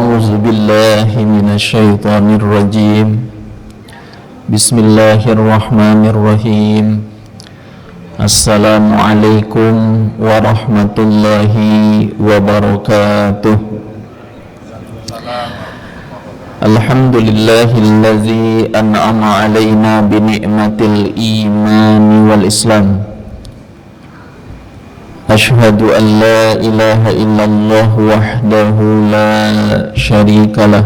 أعوذ بالله من الشيطان الرجيم بسم الله الرحمن الرحيم السلام عليكم ورحمة الله وبركاته الحمد لله الذي أنعم علينا بنعمة الإيمان والإسلام أشهد أن لا إله إلا الله وحده لا شريك له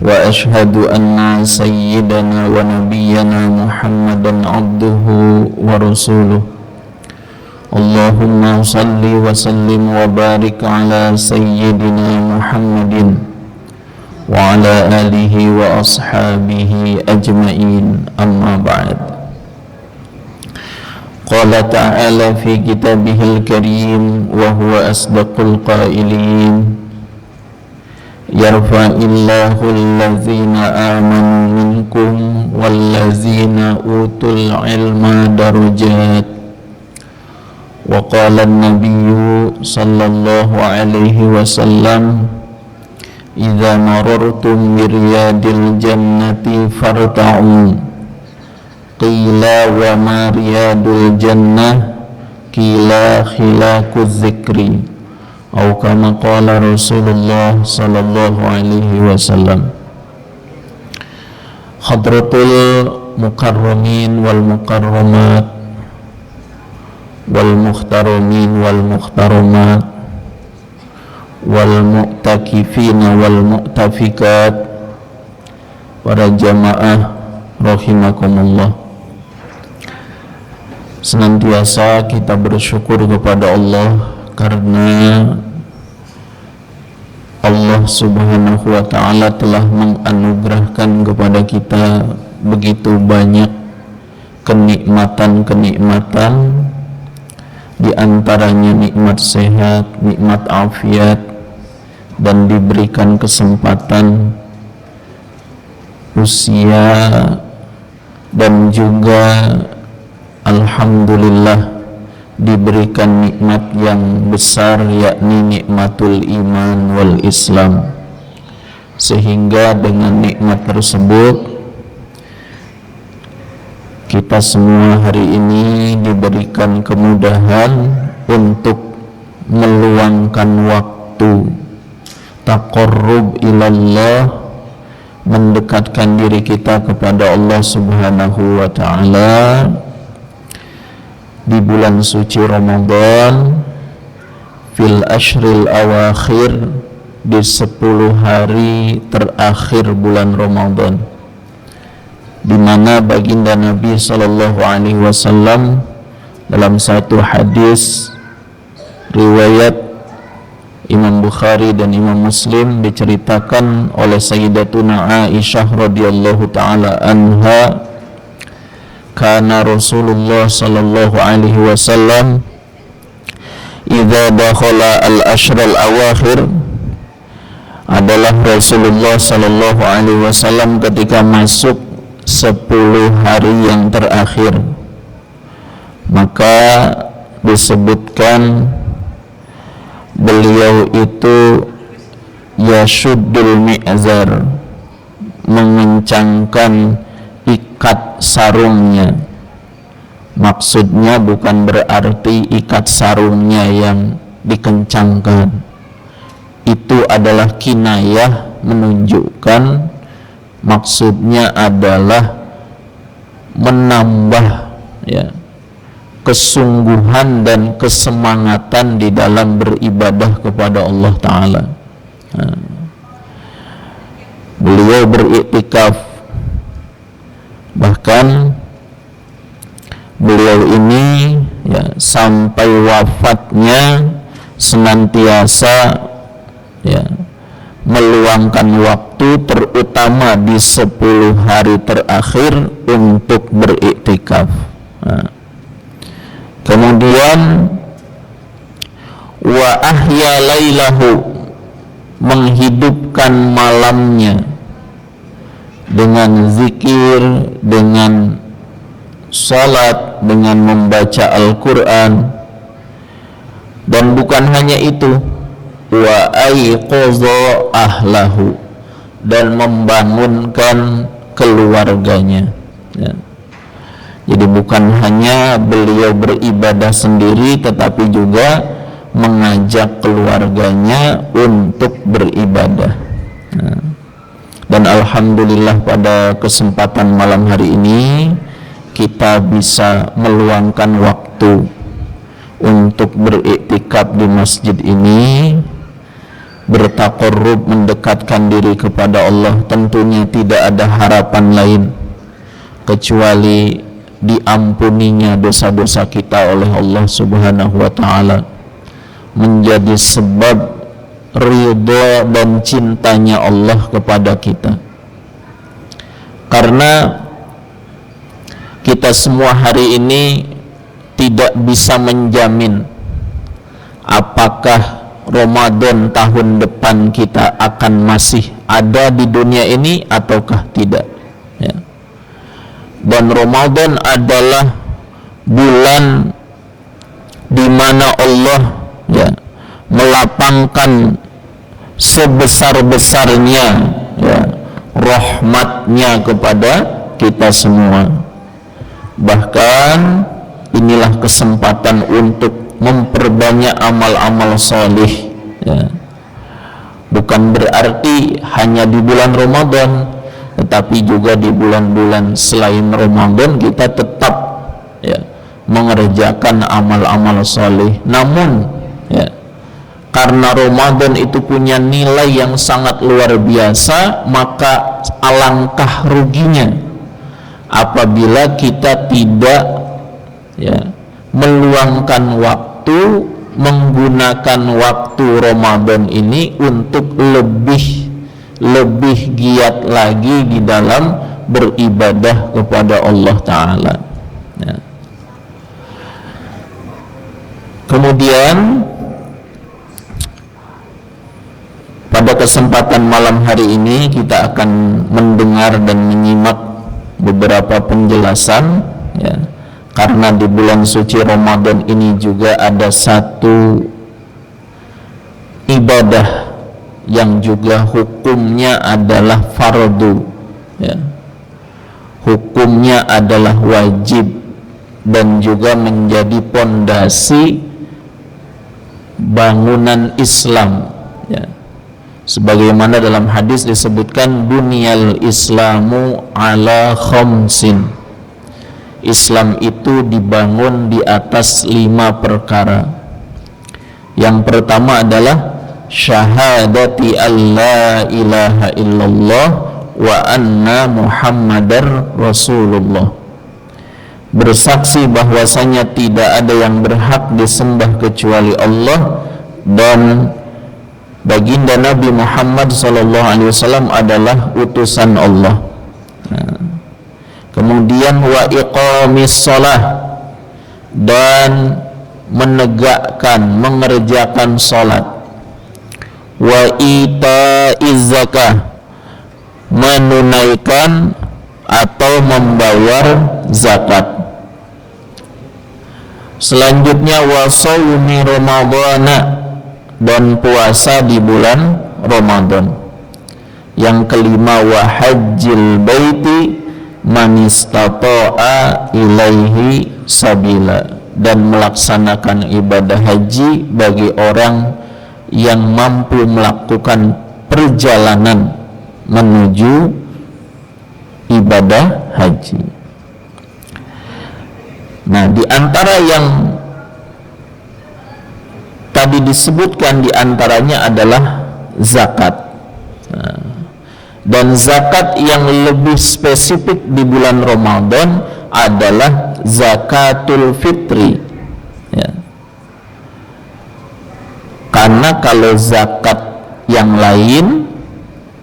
وأشهد أن سيدنا ونبينا محمدا عبده ورسوله اللهم صل وسلم وبارك على سيدنا محمد وعلى آله وأصحابه أجمعين أما بعد قال تعالى في كتابه الكريم وهو أصدق القائلين يرفع الله الذين آمنوا منكم والذين أوتوا العلم درجات وقال النبي صلى الله عليه وسلم إذا مررتم برياض الجنة فارتعوا قيل وما رياض الجنة قيل خلاق الذكر أو كما قال رسول الله صلى الله عليه وسلم Hadratul mukarramin wal mukarramat wal muhtaramin wal muhtaramat wal mu'takifina wal mu'tafikat, para jamaah rahimakumullah. Senantiasa kita bersyukur kepada Allah karena Allah subhanahu wa ta'ala telah menganugerahkan kepada kita begitu banyak kenikmatan-kenikmatan, di antaranya nikmat sehat, nikmat afiat, dan diberikan kesempatan usia, dan juga alhamdulillah diberikan nikmat yang besar, yakni nikmatul iman wal islam, sehingga dengan nikmat tersebut kita semua hari ini diberikan kemudahan untuk meluangkan waktu taqarrub ilallah, mendekatkan diri kita kepada Allah subhanahu wa ta'ala di bulan suci Ramadan, fil ashril awakhir, di 10 hari terakhir bulan Ramadan, di mana baginda Nabi sallallahu alaihi wasallam dalam satu hadis riwayat Imam Bukhari dan Imam Muslim diceritakan oleh Sayyidatuna Aisyah radhiyallahu taala anha, kana Rasulullah sallallahu alaihi wasallam idza dakhala al-ashr al-awakhir, adalah Rasulullah sallallahu alaihi wasallam ketika masuk 10 hari yang terakhir, maka disebutkan beliau itu yashuddul mi'zar, mengencangkan ikat sarungnya. Maksudnya bukan berarti ikat sarungnya yang dikencangkan, itu adalah kinayah, menunjukkan maksudnya adalah menambah ya kesungguhan dan kesemangatan di dalam beribadah kepada Allah Ta'ala. Beliau beriktikaf, bahkan beliau ini ya sampai wafatnya senantiasa ya meluangkan waktu, terutama di 10 hari terakhir, untuk beriktikaf. Kemudian wa ahya lailahu, menghidupkan malamnya dengan zikir, dengan salat, dengan membaca Al-Quran. Dan bukan hanya itu, wa ayqadha ahlahu, dan membangunkan keluarganya. Ya. Jadi bukan hanya beliau beribadah sendiri, tetapi juga mengajak keluarganya untuk beribadah. Nah, dan alhamdulillah pada kesempatan malam hari ini kita bisa meluangkan waktu untuk beriktikaf di masjid ini, bertaqarrub, mendekatkan diri kepada Allah. Tentunya tidak ada harapan lain kecuali diampuninya dosa-dosa kita oleh Allah Subhanahu wa ta'ala, menjadi sebab ridha dan cintanya Allah kepada kita. Karena kita semua hari ini tidak bisa menjamin apakah Ramadan tahun depan kita akan masih ada di dunia ini ataukah tidak, ya. Dan Ramadan adalah bulan di mana Allah, ya, melapangkan sebesar-besarnya, ya, rahmatnya kepada kita semua. Bahkan inilah kesempatan untuk memperbanyak amal-amal soleh, ya. Bukan berarti hanya di bulan Ramadan, tetapi juga di bulan-bulan selain Ramadan kita tetap, ya, mengerjakan amal-amal soleh. Namun, ya, karena Ramadan itu punya nilai yang sangat luar biasa, maka alangkah ruginya apabila kita tidak, ya, meluangkan waktu, menggunakan waktu Ramadan ini untuk lebih giat lagi di dalam beribadah kepada Allah Ta'ala, ya. Kemudian pada kesempatan malam hari ini kita akan mendengar dan menyimak beberapa penjelasan, ya, karena di bulan suci Ramadan ini juga ada satu ibadah yang juga hukumnya adalah fardu, ya. Hukumnya adalah wajib dan juga menjadi pondasi bangunan Islam, ya. Sebagaimana dalam hadis disebutkan, bunyal Islamu ala khamsin. Islam itu dibangun di atas 5 perkara. Yang pertama adalah syahadati alla ilaha illallah wa anna muhammadar rasulullah. Bersaksi bahwasanya tidak ada yang berhak disembah kecuali Allah, dan baginda Nabi Muhammad SAW adalah utusan Allah. Nah, kemudian wa iqamis shalah, dan menegakkan, mengerjakan salat. Wa itaiz zakah, menunaikan atau membayar zakat. Selanjutnya wa shaumi ramadhana, dan puasa di bulan Ramadan. Yang kelima wa hajjil baiti man istata'a ilaihi sabila, dan melaksanakan ibadah haji bagi orang yang mampu melakukan perjalanan menuju ibadah haji. Nah, di antara yang tadi disebutkan, di antaranya adalah zakat. Nah, dan zakat yang lebih spesifik di bulan Ramadan adalah zakatul fitri, ya. Karena kalau zakat yang lain,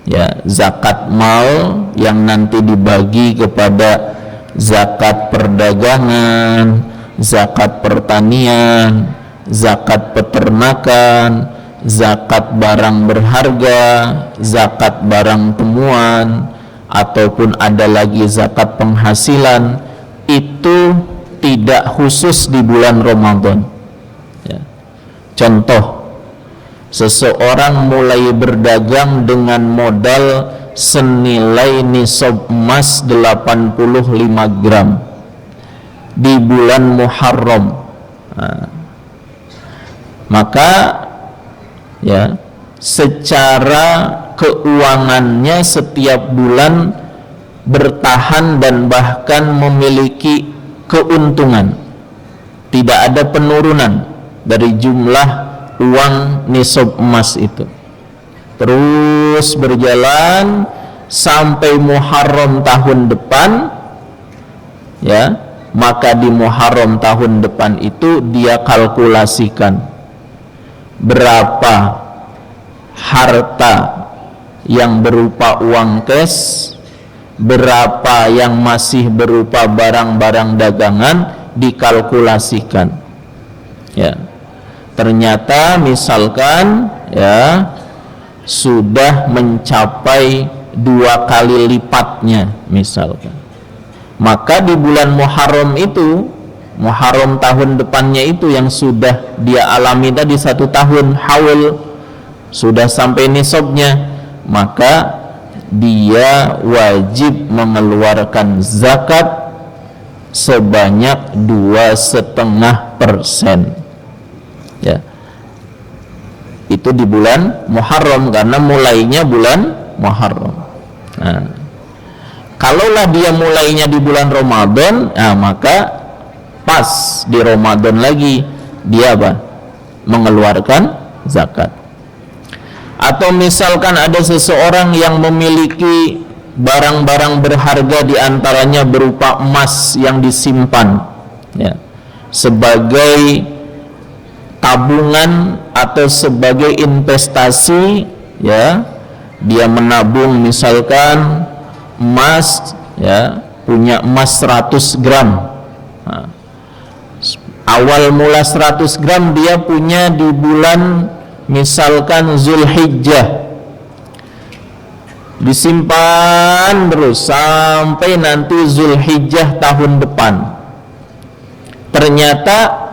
ya, zakat mal yang nanti dibagi kepada zakat perdagangan, zakat pertanian, zakat peternakan, zakat barang berharga, zakat barang temuan, ataupun ada lagi zakat penghasilan, itu tidak khusus di bulan Ramadan, ya. Contoh, seseorang mulai berdagang dengan modal senilai nisab emas 85 gram di bulan Muharram. Maka ya, secara keuangannya setiap bulan bertahan dan bahkan memiliki keuntungan, tidak ada penurunan dari jumlah uang nisab emas itu, terus berjalan sampai Muharram tahun depan. Ya, maka di Muharram tahun depan itu dia kalkulasikan berapa harta yang berupa uang cash, berapa yang masih berupa barang-barang dagangan, dikalkulasikan. Ya, ternyata misalkan ya sudah mencapai 2 kali lipatnya misalkan, maka di bulan Muharram itu, Muharram tahun depannya itu yang sudah dia alami tadi 1 tahun haul, sudah sampai nisabnya, maka dia wajib mengeluarkan zakat sebanyak 2,5%. Ya, itu di bulan Muharram karena mulainya bulan Muharram. Nah, kalaulah dia mulainya di bulan Ramadan, maka pas di Ramadan lagi dia mengeluarkan zakat. Atau misalkan ada seseorang yang memiliki barang-barang berharga, diantaranya berupa emas yang disimpan ya, sebagai tabungan atau sebagai investasi, ya, dia menabung misalkan emas, ya, punya emas 100 gram. Nah, awal mula 100 gram dia punya di bulan misalkan Zulhijjah, disimpan terus sampai nanti Zulhijjah tahun depan, ternyata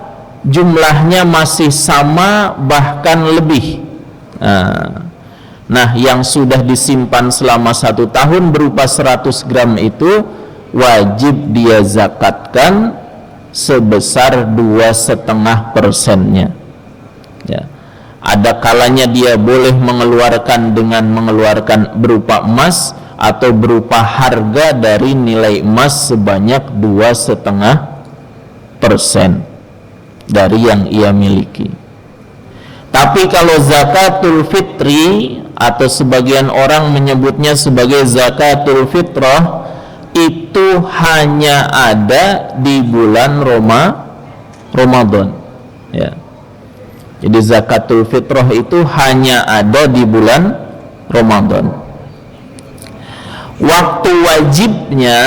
jumlahnya masih sama bahkan lebih. Nah, yang sudah disimpan selama 1 tahun berupa 100 gram itu wajib dia zakatkan sebesar 2,5%-nya. Ya. Ada kalanya dia boleh mengeluarkan dengan mengeluarkan berupa emas atau berupa harga dari nilai emas sebanyak 2,5% dari yang ia miliki. Tapi kalau zakatul fitri atau sebagian orang menyebutnya sebagai zakatul fitrah, itu hanya ada di bulan Ramadan. Ya. Jadi zakatul fitrah itu hanya ada di bulan Ramadan. Waktu wajibnya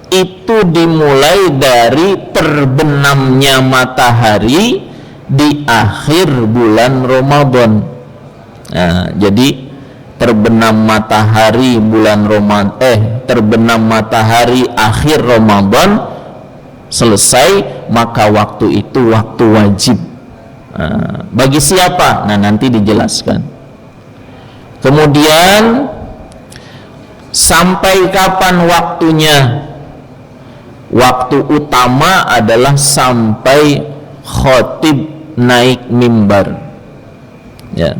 itu dimulai dari terbenamnya matahari di akhir bulan Ramadan. Nah, jadi terbenam matahari terbenam matahari akhir Ramadan selesai, maka waktu itu waktu wajib. Bagi siapa? Nah, nanti dijelaskan. Kemudian sampai kapan waktunya? Waktu utama adalah sampai khotib naik mimbar. Ya.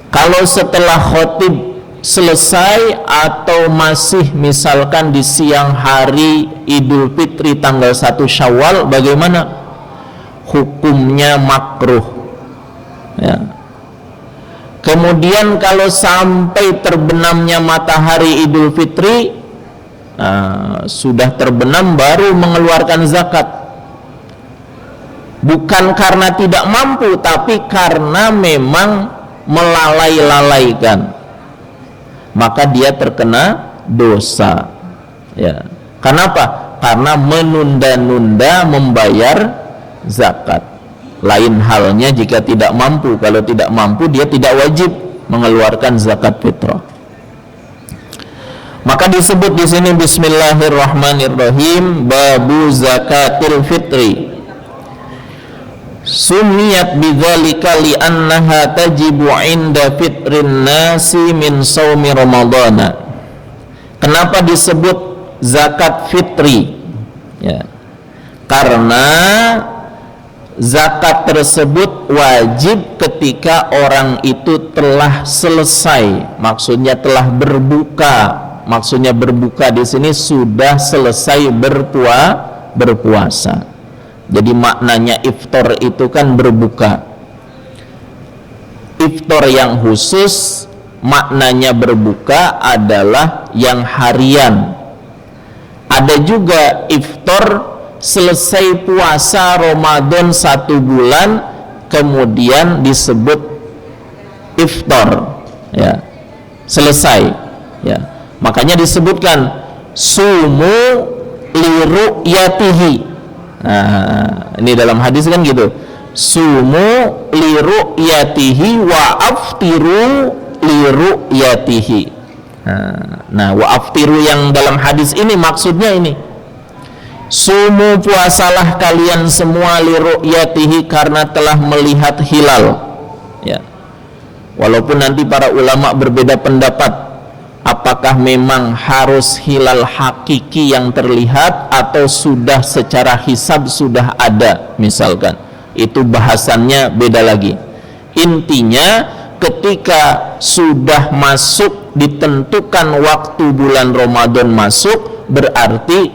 Kalau setelah khotib selesai atau masih misalkan di siang hari Idul Fitri tanggal 1 Syawal, bagaimana? Hukumnya makruh. Ya. Kemudian kalau sampai terbenamnya matahari Idul Fitri, sudah terbenam baru mengeluarkan zakat, bukan karena tidak mampu, tapi karena memang melalai-lalaikan, maka dia terkena dosa. Ya. Kenapa? Karena menunda-nunda membayar zakat. Lain halnya jika tidak mampu. Kalau tidak mampu, dia tidak wajib mengeluarkan zakat fitrah. Maka disebut di sini Bismillahirrahmanirrahim, babu zakatul fitri. Sumiyat bidzalika li'annaha tajibu 'inda fitrin nasi min shaumi ramadhana. Kenapa disebut zakat fitri? Ya. Karena zakat tersebut wajib ketika orang itu telah selesai, maksudnya telah berbuka. Maksudnya berbuka di sini sudah selesai berpuasa. Jadi maknanya iftar itu kan berbuka. Iftar yang khusus maknanya berbuka adalah yang harian. Ada juga iftar selesai puasa Ramadan 1 bulan kemudian disebut iftar, ya, selesai, ya. Makanya disebutkan sumu liru'yatihi. Nah, ini dalam hadis kan gitu, sumu liru'yatihi wa aftiru liru'yatihi. Nah, wa aftiru yang dalam hadis ini maksudnya ini, sumu puasalah kalian semua liru'yatihi karena telah melihat hilal, ya. Walaupun nanti para ulama berbeda pendapat apakah memang harus hilal hakiki yang terlihat atau sudah secara hisab sudah ada, misalkan. Itu bahasannya beda lagi. Intinya ketika sudah masuk, ditentukan waktu bulan Ramadan masuk, berarti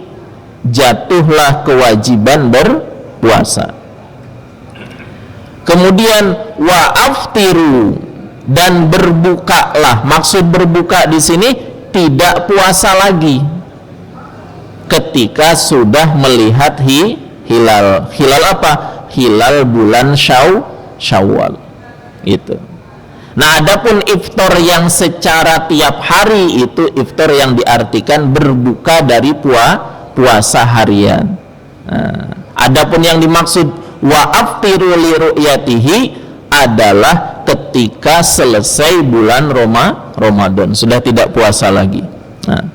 jatuhlah kewajiban berpuasa. Kemudian wa aftiru, dan berbukalah. Maksud berbuka di sini tidak puasa lagi ketika sudah melihat hilal. Hilal apa? Hilal bulan Syawal. Itu. Nah, adapun iftar yang secara tiap hari itu iftar yang diartikan berbuka dari puasa harian. Nah, adapun yang dimaksud wa aftiru li ru'yatihi adalah ketika selesai bulan Ramadan, sudah tidak puasa lagi. Nah,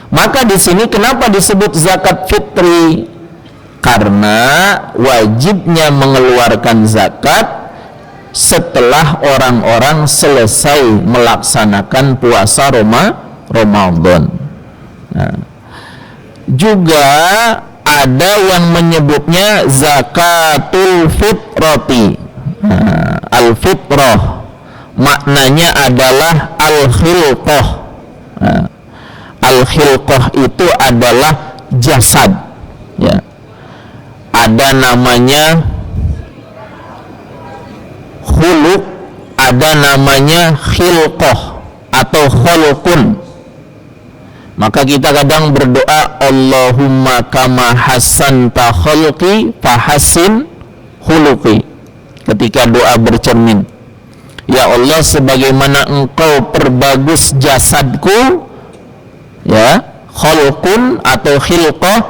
maka di sini kenapa disebut zakat fitri? Karena wajibnya mengeluarkan zakat setelah orang-orang selesai melaksanakan puasa Ramadan. Nah, juga ada yang menyebutnya zakatul fitrati. Nah, al-fitrah maknanya adalah al-khilqah. Nah, al-khilqah itu adalah jasad, ya. Ada namanya khuluq, ada namanya khilqah atau khulqun. Maka kita kadang berdoa, Allahumma kama hassanta khulqi fahassin khuluqi. Ketika doa bercermin, ya Allah, sebagaimana engkau perbagus jasadku, ya, khulqun atau khilqah,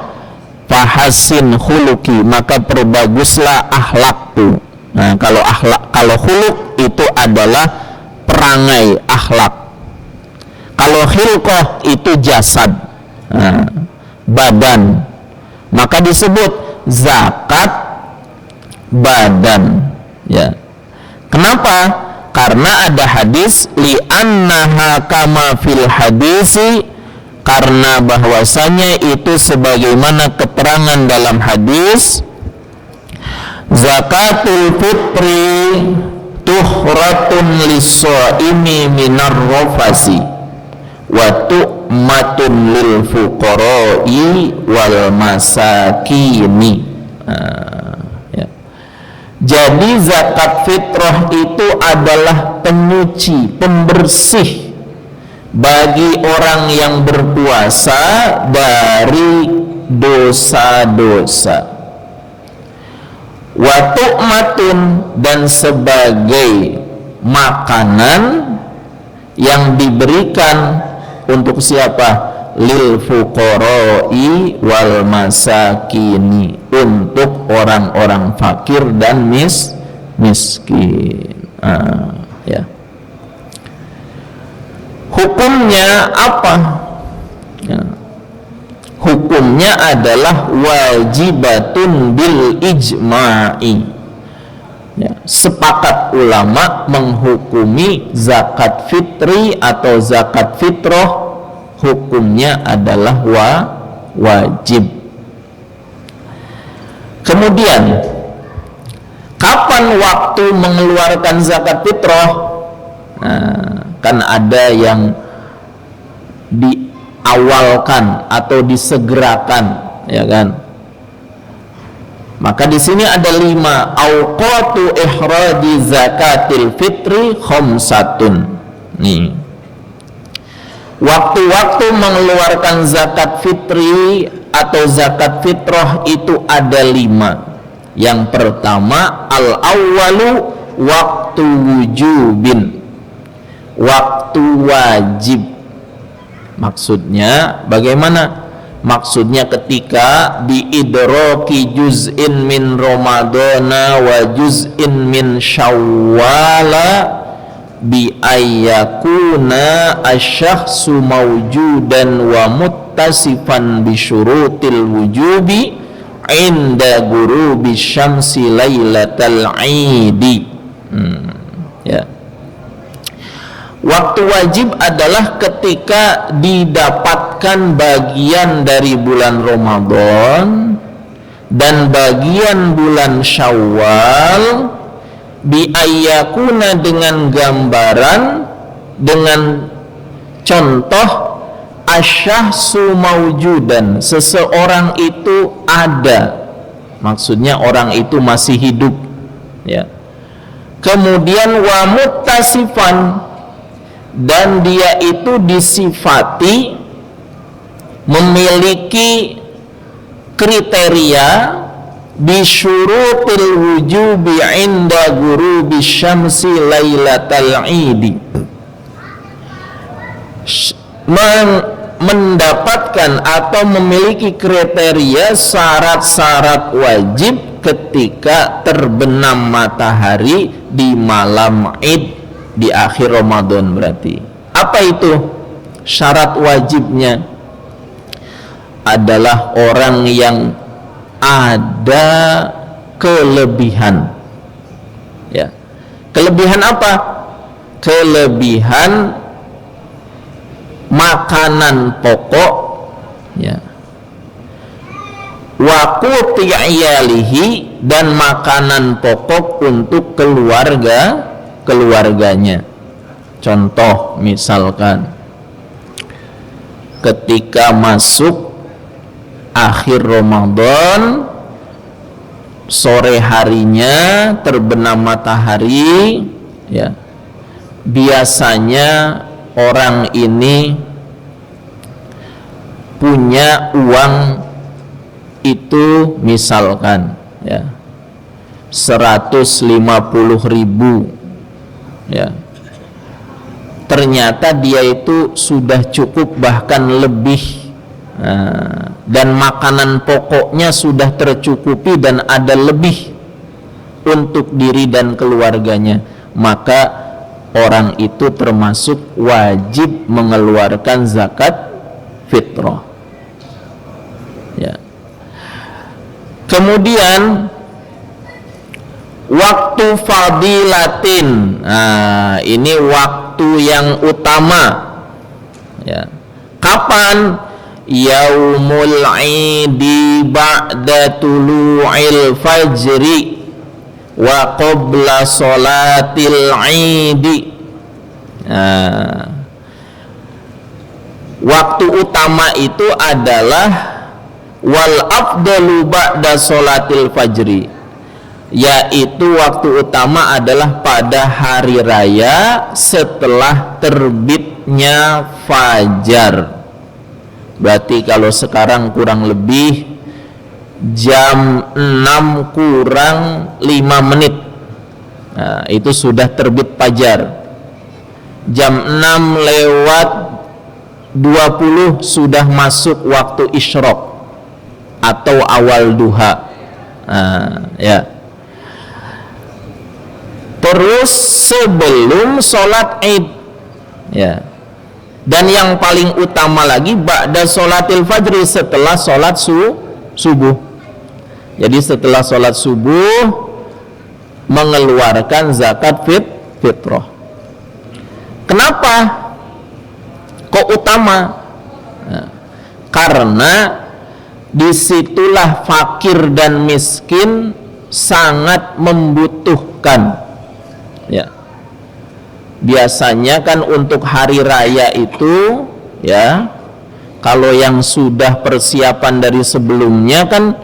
fahassin khuluqi, maka perbaguslah akhlakku. Nah, kalau khuluq itu adalah perangai, akhlak. Kalau khilqah itu jasad, nah, badan, maka disebut zakat badan, ya. Kenapa? Karena ada hadis li'annaha kama fil hadisi, karena bahwasanya itu sebagaimana keterangan dalam hadis, zakatul fitri tuhratun lis-shaimi minar rafasi wa tu'matun lil fuqara'i wal masakini. Jadi zakat fitrah itu adalah penyuci, pembersih bagi orang yang berpuasa dari dosa-dosa. Wa tu'matun, dan sebagai makanan yang diberikan untuk siapa? Lil fuqara'i wal masakini, untuk orang-orang fakir dan miskin. Ya. Hukumnya apa? Ya. hukumnya adalah wajibatun bil ijma'i. Ya, sepakat ulama menghukumi zakat fitri atau zakat fitrah hukumnya adalah wajib. Kemudian kapan waktu mengeluarkan zakat fitrah? Nah, kan ada yang diawalkan atau disegerakan, ya kan? Maka di sini ada 5 awqatu ihraji zakatil fitri khamsatun. Nih, waktu-waktu mengeluarkan zakat fitri atau zakat fitrah itu ada 5. Yang pertama, al-awwalu waktu wujubin, waktu wajib. Maksudnya bagaimana? Maksudnya ketika biidraki juz'in min ramadana wa juz'in min syawwala bi ayyakuna asyakhsu mawjudan wa muttasifan bi syurutil wujubi inda gurubi syamsi lailatal idi. Ya. Waktu wajib adalah ketika didapatkan bagian dari bulan Ramadan dan bagian bulan Syawal biayyakuna dengan gambaran, dengan contoh asyahsu maujudan, seseorang itu ada, maksudnya orang itu masih hidup, ya. Kemudian wa muttasifan, dan dia itu disifati memiliki kriteria bisyurutil wujubi inda gurubi syamsi lailatal idi, mendapatkan atau memiliki kriteria syarat-syarat wajib ketika terbenam matahari di malam Id di akhir Ramadan. Berarti apa itu syarat wajibnya? Adalah orang yang ada kelebihan, ya. Kelebihan apa? Kelebihan makanan pokok, ya, wa quti iyalihi, dan makanan pokok untuk keluarganya. Contoh misalkan ketika masuk akhir Ramadan, sore harinya terbenam matahari, ya, biasanya orang ini punya uang itu misalkan, ya, 150.000, ya. Ternyata dia itu sudah cukup bahkan lebih, dan makanan pokoknya sudah tercukupi dan ada lebih untuk diri dan keluarganya, maka orang itu termasuk wajib mengeluarkan zakat fitrah, ya. Kemudian waktu fadilatin, nah, ini waktu yang utama, ya. Kapan? Yaumul idi ba'da tulu'il fajri wa qabla sholatil idi. Nah, waktu utama itu adalah wal afdalu ba'da sholatil fajri, yaitu waktu utama adalah pada hari raya setelah terbitnya fajar. Berarti kalau sekarang kurang lebih jam 6 kurang 5 menit, nah, itu sudah terbit fajar. Jam 6 lewat 20 sudah masuk waktu isyraq atau awal duha, nah, ya. Terus sebelum sholat Id, ya. Dan yang paling utama lagi ba'da sholatil fajri, setelah sholat subuh. Jadi setelah sholat subuh mengeluarkan zakat fitrah. Kenapa kok utama? Nah, karena disitulah fakir dan miskin sangat membutuhkan. Ya, biasanya kan untuk hari raya itu, ya, kalau yang sudah persiapan dari sebelumnya kan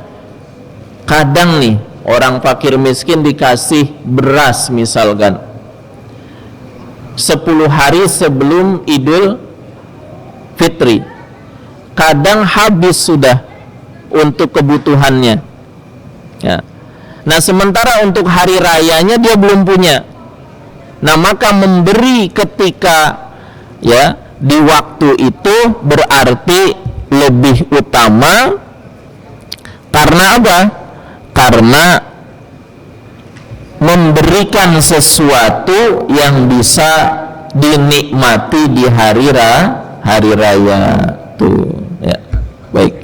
kadang nih orang fakir miskin dikasih beras misalkan 10 hari sebelum Idul Fitri, kadang habis sudah untuk kebutuhannya, ya. Nah sementara untuk hari rayanya dia belum punya. Nah maka memberi ketika, ya, di waktu itu berarti lebih utama. Karena apa? Karena memberikan sesuatu yang bisa dinikmati di hari raya tuh, ya. Baik.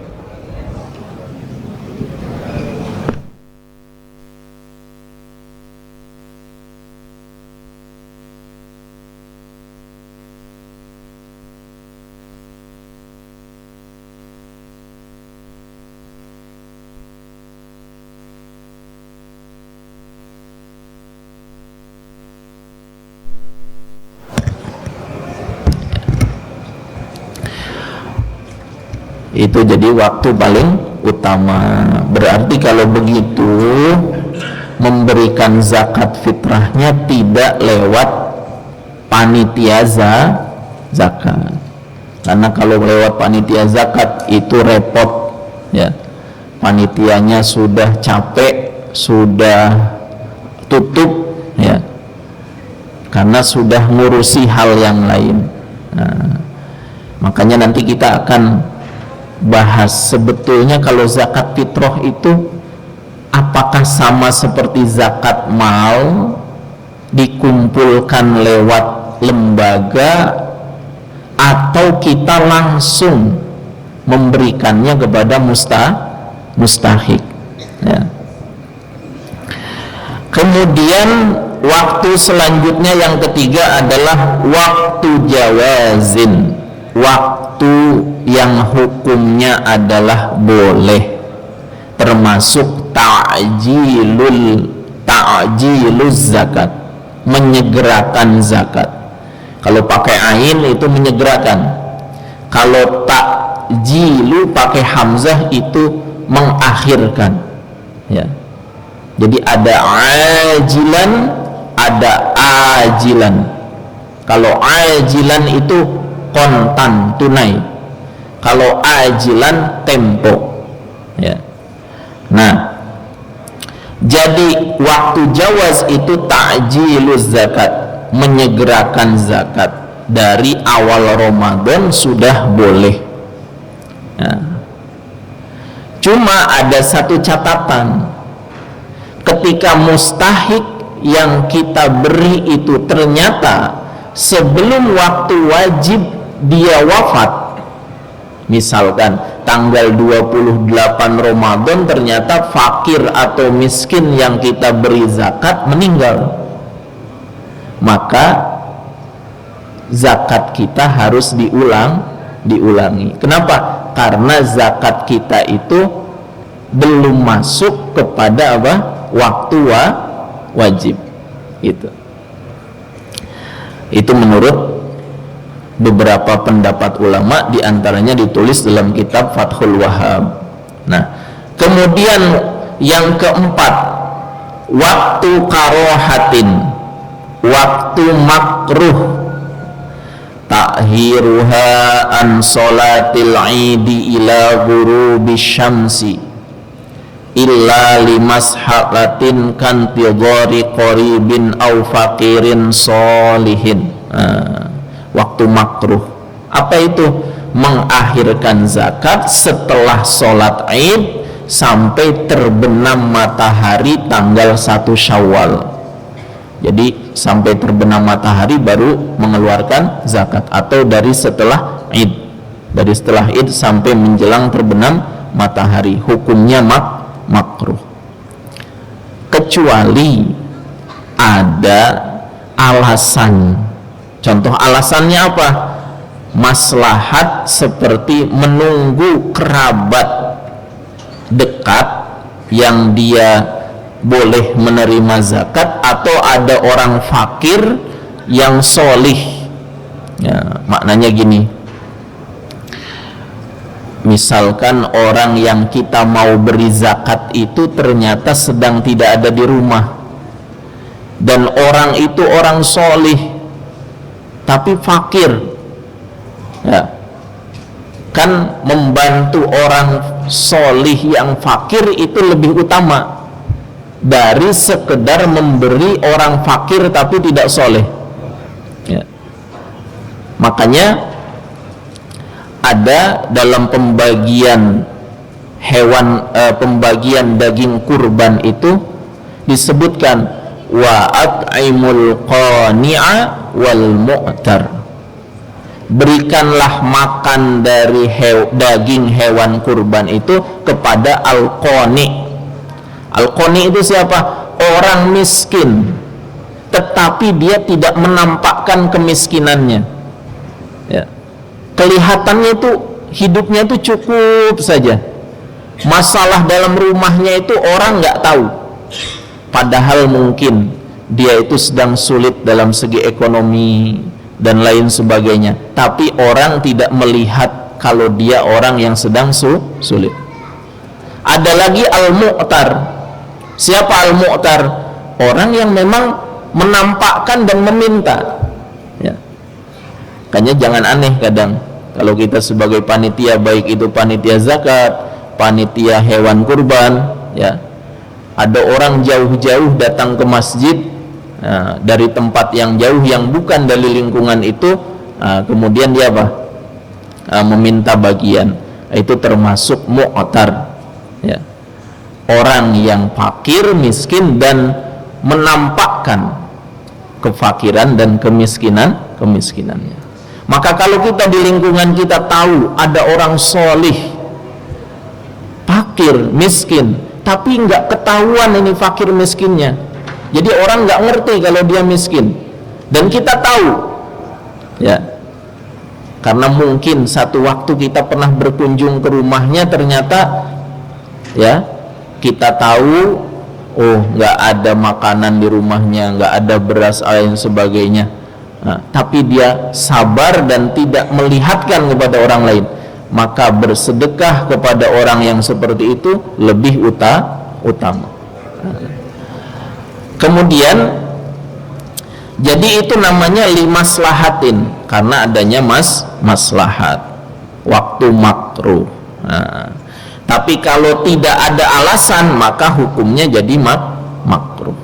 Itu jadi waktu paling utama. Berarti kalau begitu memberikan zakat fitrahnya tidak lewat panitia zakat. Karena kalau lewat panitia zakat itu repot, ya. Panitianya sudah capek, sudah tutup, ya. Karena sudah ngurusi hal yang lain. Nah, makanya nanti kita akan bahas sebetulnya kalau zakat fitrah itu apakah sama seperti zakat mal, dikumpulkan lewat lembaga, atau kita langsung memberikannya kepada mustahik, ya. Kemudian waktu selanjutnya yang ketiga adalah waktu jawazin, waktu yang hukumnya adalah boleh, termasuk ta'jiluz zakat, menyegerakan zakat. Kalau pakai ain itu menyegerakan, kalau ta'jilu pakai hamzah itu mengakhirkan, ya. Jadi ada ajilan, ada ajilan. Kalau ajilan itu kontan, tunai. Kalau ajilan tempo, ya. Nah, jadi waktu jawaz itu ta'jiluz zakat, menyegerakan zakat dari awal Ramadan sudah boleh, ya. Cuma ada satu catatan, ketika mustahik yang kita beri itu ternyata sebelum waktu wajib dia wafat. Misalkan tanggal 28 Ramadan ternyata fakir atau miskin yang kita beri zakat meninggal, maka zakat kita harus diulangi. Kenapa? Karena zakat kita itu belum masuk kepada apa? Waktu wajib. Itu menurut beberapa pendapat ulama, diantaranya ditulis dalam kitab Fathul Wahhab. Nah, kemudian yang keempat, waktu karohatin, waktu makruh, ta'hiruha an sholatil idi ila ghurubi syamsi illa limashalatin kan tidhari qaribin au faqirin solihin. Waktu makruh apa itu? Mengakhirkan zakat setelah sholat Id sampai terbenam matahari tanggal 1 Syawal. Jadi sampai terbenam matahari baru mengeluarkan zakat, atau dari setelah Id, dari setelah Id sampai menjelang terbenam matahari, hukumnya makruh. Kecuali ada alasan. Contoh alasannya apa? Maslahat seperti menunggu kerabat dekat yang dia boleh menerima zakat, atau ada orang fakir yang solih. Ya, maknanya gini, misalkan orang yang kita mau beri zakat itu ternyata sedang tidak ada di rumah, dan orang itu orang solih tapi fakir, ya kan, membantu orang solih yang fakir itu lebih utama dari sekedar memberi orang fakir tapi tidak soleh, ya. Makanya ada dalam pembagian hewan, pembagian daging kurban itu disebutkan wa at'imul qani'a wal mu'tar, berikanlah makan dari daging hewan kurban itu kepada al-qani. Al-qani itu siapa? Orang miskin tetapi dia tidak menampakkan kemiskinannya, ya. Kelihatannya itu hidupnya itu cukup saja, masalah dalam rumahnya itu orang nggak tahu, padahal mungkin dia itu sedang sulit dalam segi ekonomi dan lain sebagainya, tapi orang tidak melihat kalau dia orang yang sedang sulit. Ada lagi al-mu'tar. Siapa al-mu'tar? Orang yang memang menampakkan dan meminta, ya. Makanya jangan aneh kadang kalau kita sebagai panitia, baik itu panitia zakat, panitia hewan kurban, ya, ada orang jauh-jauh datang ke masjid, nah, dari tempat yang jauh yang bukan dari lingkungan itu, kemudian dia apa? Meminta bagian. Itu termasuk mu'tar, ya. Orang yang fakir, miskin, dan menampakkan kefakiran dan kemiskinannya. Maka kalau kita di lingkungan kita tahu ada orang solih fakir, miskin, tapi nggak ketahuan ini fakir miskinnya, jadi orang nggak ngerti kalau dia miskin, dan kita tahu, ya, karena mungkin satu waktu kita pernah berkunjung ke rumahnya, ternyata, ya, kita tahu, oh nggak ada makanan di rumahnya, nggak ada beras, lain sebagainya, nah, tapi dia sabar dan tidak melihatkan kepada orang lain, maka bersedekah kepada orang yang seperti itu lebih utama. Kemudian, jadi itu namanya limaslahatin, karena adanya maslahat, waktu makruh. Nah, tapi kalau tidak ada alasan, maka hukumnya jadi makruh.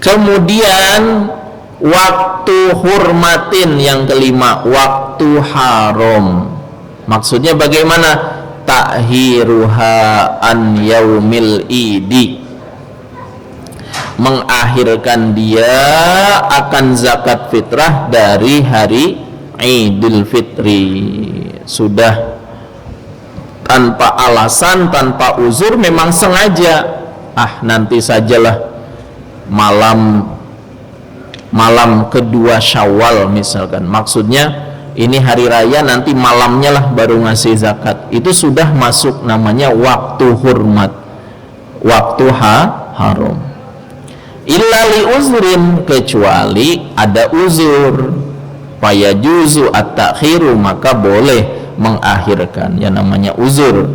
Kemudian waktu hurmatin, yang kelima, waktu haram. Maksudnya bagaimana? Ta'khiruha an yaumil idi, mengakhirkan dia akan zakat fitrah dari hari Idul Fitri, sudah tanpa alasan, tanpa uzur, memang sengaja, nanti sajalah malam kedua Syawal misalkan, maksudnya ini hari raya, nanti malamnya lah baru ngasih zakat, itu sudah masuk namanya waktu hurmat, waktu haram. Illa li uzrin, kecuali ada uzur, fayajuzu at-ta'khiru, maka boleh mengakhirkan, yang namanya uzur.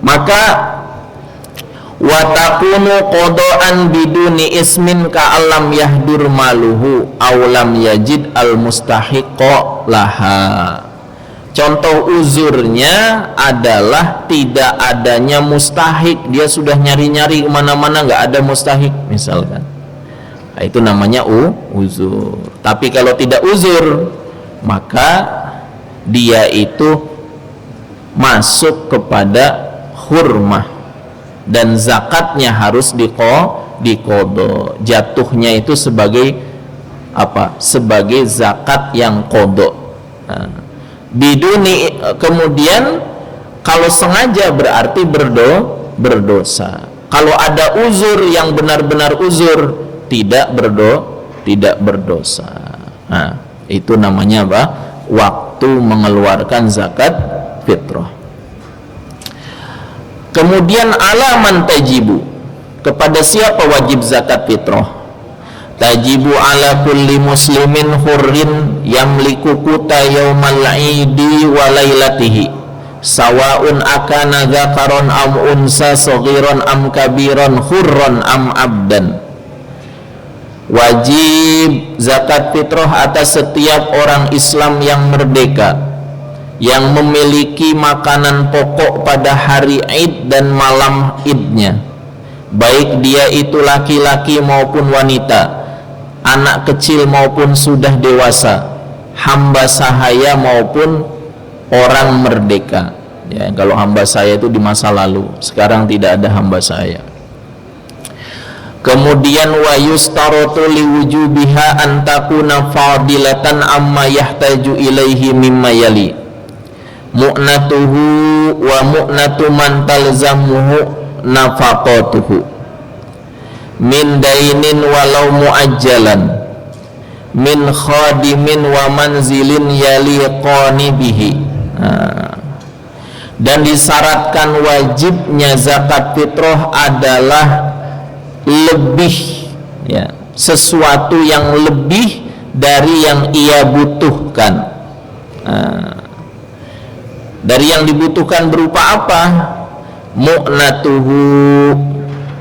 Maka watakunu qada'an biduni ismin ka'alam yahdur maluhu awlam yajid al mustahiqo laha. Contoh uzurnya adalah tidak adanya mustahik, dia sudah nyari-nyari kemana-mana nggak ada mustahik misalkan, nah, itu namanya uzur. Tapi kalau tidak uzur, maka dia itu masuk kepada hurmah, dan zakatnya harus diqodho. Jatuhnya itu sebagai apa? Sebagai zakat yang qodho. Biduni, kemudian kalau sengaja berarti berdosa. Kalau ada uzur yang benar-benar uzur, tidak berdosa. Nah, itu namanya apa? Waktu mengeluarkan zakat fitrah. Kemudian alaman tajibu, kepada siapa wajib zakat fitrah? Tajibu ala kulli muslimin hurrin yamliku kuta yaumal idi wa lailatihi sawaun akana dzakaron am unsa saghiran am kabiran hurran am abdan. Wajib zakat fitrah atas setiap orang Islam yang merdeka, yang memiliki makanan pokok pada hari Id dan malam Idnya, baik dia itu laki-laki maupun wanita, anak kecil maupun sudah dewasa, hamba sahaya maupun orang merdeka. Ya, kalau hamba saya itu di masa lalu, sekarang tidak ada hamba saya. Kemudian wa yustaratu liwujubiha an takuna fadilatan amma yahtaju ilaihi mimma yali mu'natuhu wa mu'natu man talzamuhu nafaqatuhu min dainin walau muajjalan min khadimin wa manzilin yaliqani bihi. Dan disyaratkan wajibnya zakat fitrah adalah lebih, ya, sesuatu yang lebih dari yang ia butuhkan. Dari yang dibutuhkan berupa apa? Mu'natuhu,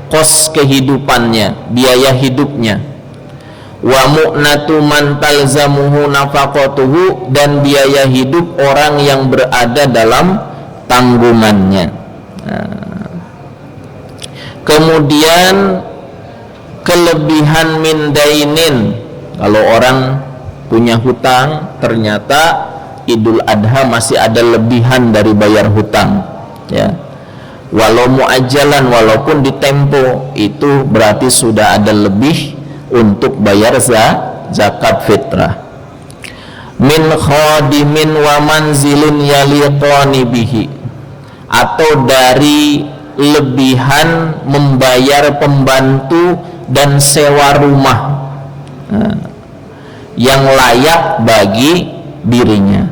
kos kehidupannya, biaya hidupnya. Wa mu'natu man talzamuhu nafaqatuhu, dan biaya hidup orang yang berada dalam tanggungannya. Kemudian kelebihan min dainin, kalau orang punya hutang, ternyata Idul Adha masih ada lebihan dari bayar hutang, ya, walau muajjalan, walaupun ditempo, itu berarti sudah ada lebih untuk bayar zakat fitrah. Min khadimin wa manzilin yaliqani bihi, atau dari lebihan membayar pembantu dan sewa rumah yang layak bagi dirinya.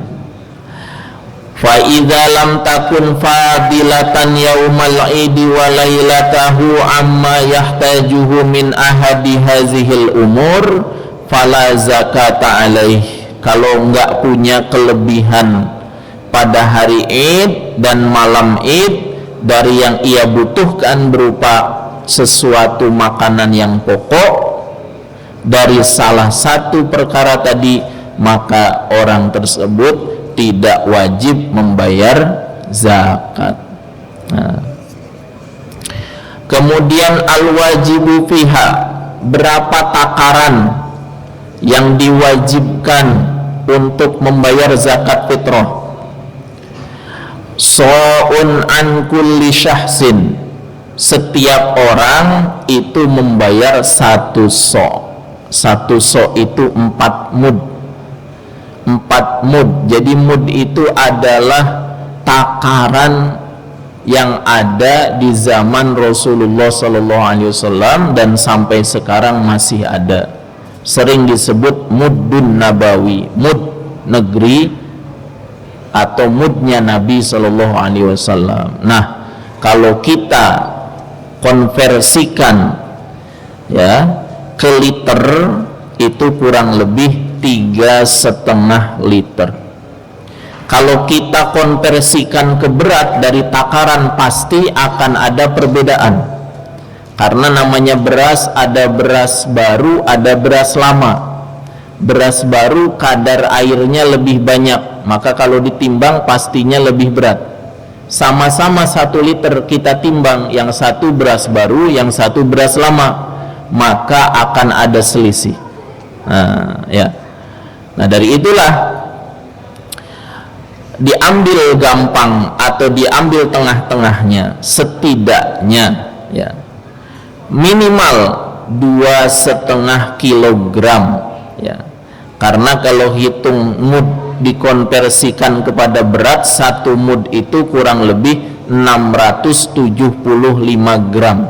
Fa idza lam takun fadilatan yaumal idi wa lailatahu amma yahtajuhu min ahadi hazihil umur fala zakata alaih. Kalau enggak punya kelebihan pada hari Id dan malam Id dari yang ia butuhkan berupa sesuatu makanan yang pokok dari salah satu perkara tadi, maka orang tersebut tidak wajib membayar zakat. Kemudian al-wajibu fiha, berapa takaran yang diwajibkan untuk membayar zakat fitrah? So'un an kulli syahsin, setiap orang itu membayar satu so'. Satu so' itu 4 mud. 4 mud. Jadi mud itu adalah takaran yang ada di zaman Rasulullah SAW dan sampai sekarang masih ada. Sering disebut muddun nabawi, mud negeri atau mudnya Nabi SAW. Nah, kalau kita konversikan, ya, ke liter, itu kurang lebih 3,5 liter. Kalau kita konversikan ke berat dari takaran, pasti akan ada perbedaan. Karena namanya beras, ada beras baru, ada beras lama. Beras baru kadar airnya lebih banyak, maka kalau ditimbang pastinya lebih berat. Sama-sama 1 liter kita timbang, yang satu beras baru, yang satu beras lama, maka akan ada selisih. Nah, ya. Nah, dari itulah diambil gampang atau diambil tengah-tengahnya, setidaknya ya minimal 2,5 kilogram ya. Karena kalau hitung mud dikonversikan kepada berat, 1 mud itu kurang lebih 675 gram.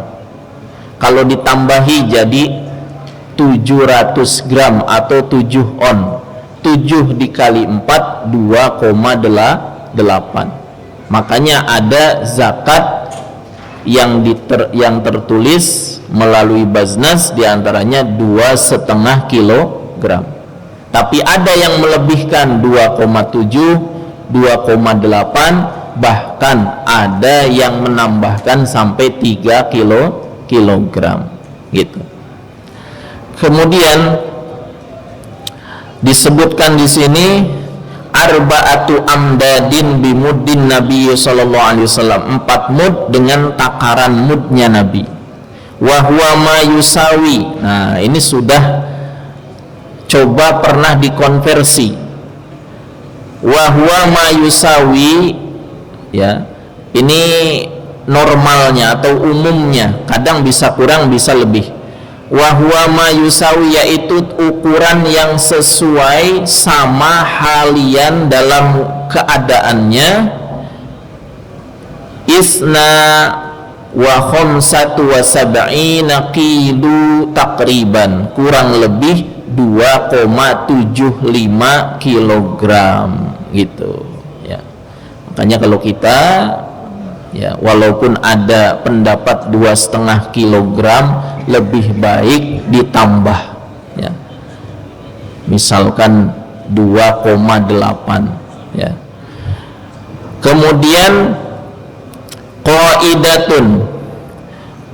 Kalau ditambahi jadi 700 gram atau 7 on. 7 dikali 4 2,8. Makanya ada zakat yang tertulis melalui Baznas, diantaranya 2,5 kilogram. Tapi ada yang melebihkan 2,7, 2,8, bahkan ada yang menambahkan sampai 3 kilogram gitu. Kemudian disebutkan di sini arba'atu amdadin bimuddin Nabi sallallahu alaihi wasallam, 4 mud dengan takaran mudnya Nabi. Wa huwa ma yusawi. Nah, ini sudah coba pernah dikonversi. Wa huwa ma yusawi ya. Ini normalnya atau umumnya, kadang bisa kurang bisa lebih. Wa huwa ma yusawi, yaitu ukuran yang sesuai sama halian dalam keadaannya, isna wa khamsatu wa sab'ina kilu takriban, kurang lebih 2,75 kilogram gitu ya. Makanya kalau kita ya, walaupun ada pendapat 2,5 kilogram, lebih baik ditambah ya, misalkan 2,8 ya. Kemudian qaidatun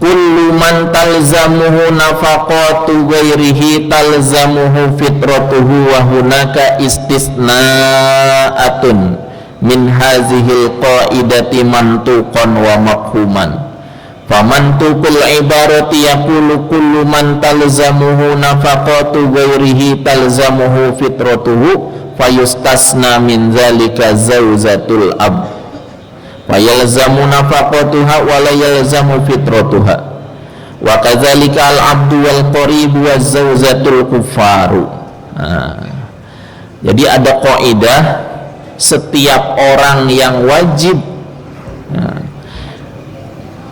kullu man talzamuhu nafaqatu ghairihi talzamuhu fitratuhu wa hunaka istisnaatun min hazihil qaidati mantuqan wa mafhuman. Famantuqul ibarati yaqulu kullu man talzamuhu nafaqatu ghairihi talzamuhu fitratuhu fayustasna min zalika zawzatul ab fayalzamu nafaqatuha wa la yalzamu fitratuha wa kadzalika al abdu wal qaribu waz zawzatul kufaru. Jadi ada kaidah, setiap orang yang wajib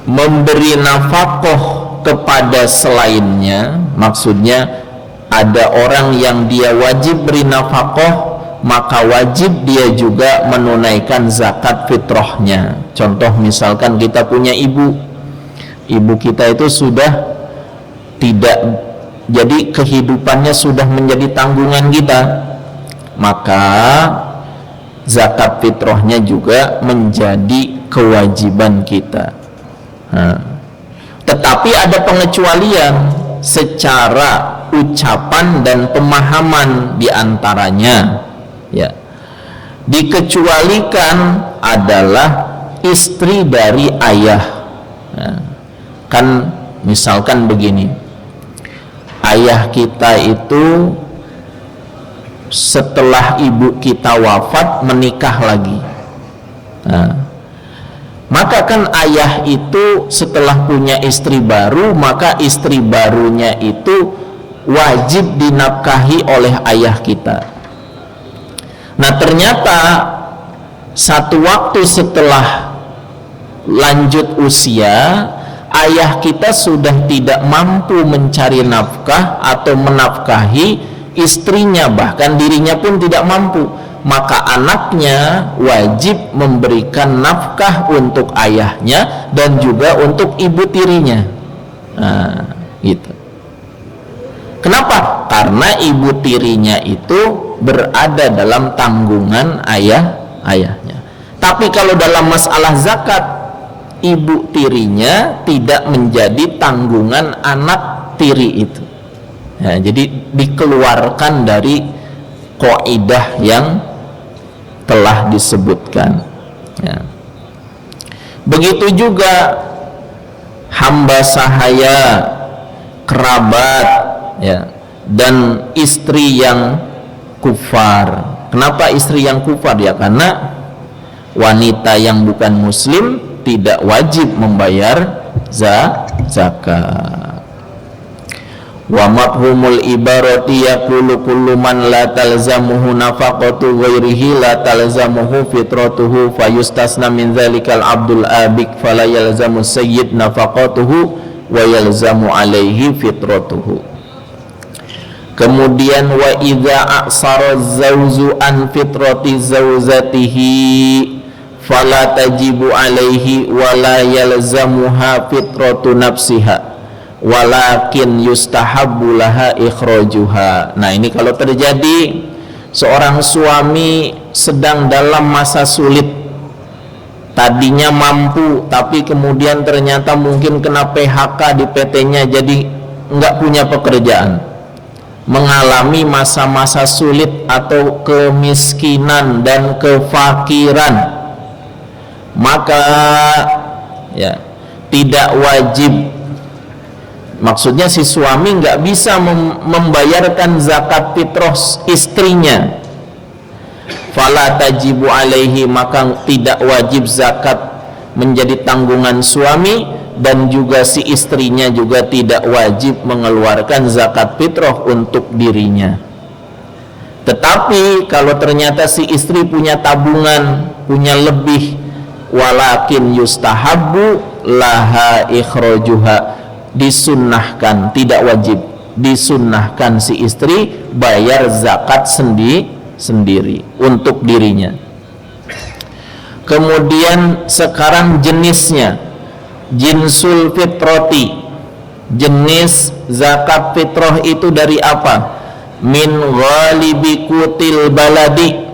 memberi nafkah kepada selainnya, maksudnya ada orang yang dia wajib beri nafkah, maka wajib dia juga menunaikan zakat fitrahnya. Contoh misalkan kita punya ibu kita itu sudah tidak, jadi kehidupannya sudah menjadi tanggungan kita, maka zakat fitrahnya juga menjadi kewajiban kita. Tetapi ada pengecualian secara ucapan dan pemahaman diantaranya ya. Dikecualikan adalah istri dari ayah. Kan misalkan begini, ayah kita itu setelah ibu kita wafat menikah lagi, maka kan ayah itu setelah punya istri baru, maka istri barunya itu wajib dinafkahi oleh ayah kita. Nah ternyata satu waktu setelah lanjut usia, ayah kita sudah tidak mampu mencari nafkah atau menafkahi istrinya, bahkan dirinya pun tidak mampu, maka anaknya wajib memberikan nafkah untuk ayahnya dan juga untuk ibu tirinya. Gitu. Kenapa? Karena ibu tirinya itu berada dalam tanggungan ayahnya. Tapi kalau dalam masalah zakat, ibu tirinya tidak menjadi tanggungan anak tiri itu. Ya, jadi dikeluarkan dari kaidah yang telah disebutkan ya. Begitu juga hamba sahaya, kerabat ya, dan istri yang kufar. Kenapa istri yang kufar ya? Karena wanita yang bukan muslim tidak wajib membayar zakat. Wa mafhumul ibarati yaqulu kullu man la talzamuhu nafaqatu ghairihi la talzamuhu fitratuhu fayustasna min dzalikal abdul abik fala yalzamu sayyid nafaqatuhu wa yalzamu alaihi fitratuhu. Kemudian wa idza a'sara zawju an fitrati zawjatihi fala tajibu alaihi wa la yalzamuha fitratu nafsiha walakin yustahabbu laha ikhrajuha. Nah, ini kalau terjadi seorang suami sedang dalam masa sulit, tadinya mampu tapi kemudian ternyata mungkin kena PHK di PT-nya jadi enggak punya pekerjaan, mengalami masa-masa sulit atau kemiskinan dan kefakiran, maka ya tidak wajib. Maksudnya si suami nggak bisa membayarkan zakat fitrah istrinya. Fala tajibu alaihi, maka tidak wajib zakat menjadi tanggungan suami, dan juga si istrinya juga tidak wajib mengeluarkan zakat fitrah untuk dirinya. Tetapi kalau ternyata si istri punya tabungan, punya lebih, walakin yustahabbu laha ikhrajuha, disunnahkan, tidak wajib, disunnahkan si istri bayar zakat sendiri untuk dirinya. Kemudian sekarang jenisnya, jinsul fitrati, jenis zakat fitrah itu dari apa? Min ghalibi kutil baladi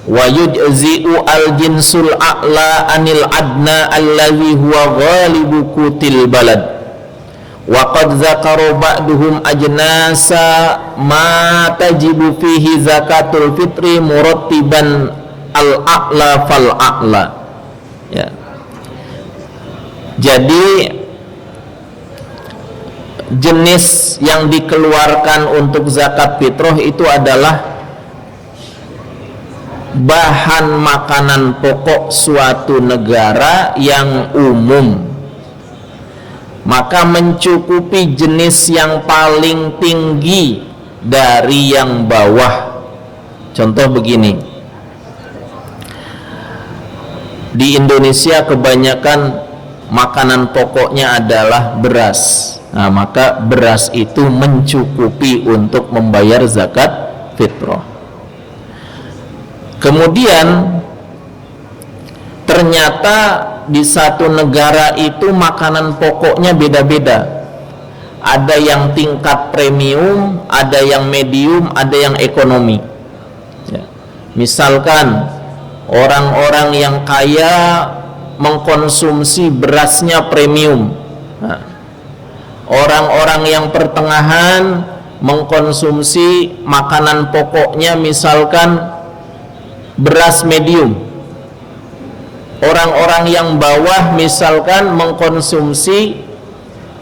wa yujzi'u al jinsul a'la anil adna alladhi huwa ghalibu kutil balad. Wa qad zakaru ba'duhum ajnasa ma tajibu fihi zakatul fitri murattiban al-a'la fal-a'la. Ya. Jadi jenis yang dikeluarkan untuk zakat fitrah itu adalah bahan makanan pokok suatu negara yang umum, maka mencukupi jenis yang paling tinggi dari yang bawah. Contoh begini, di Indonesia kebanyakan makanan pokoknya adalah beras. Nah, maka beras itu mencukupi untuk membayar zakat fitrah. Kemudian ternyata di satu negara itu makanan pokoknya beda-beda. Ada yang tingkat premium, ada yang medium, ada yang ekonomi. Ya. Misalkan orang-orang yang kaya mengkonsumsi berasnya premium. Nah, orang-orang yang pertengahan mengkonsumsi makanan pokoknya misalkan beras medium. Orang-orang yang bawah misalkan mengkonsumsi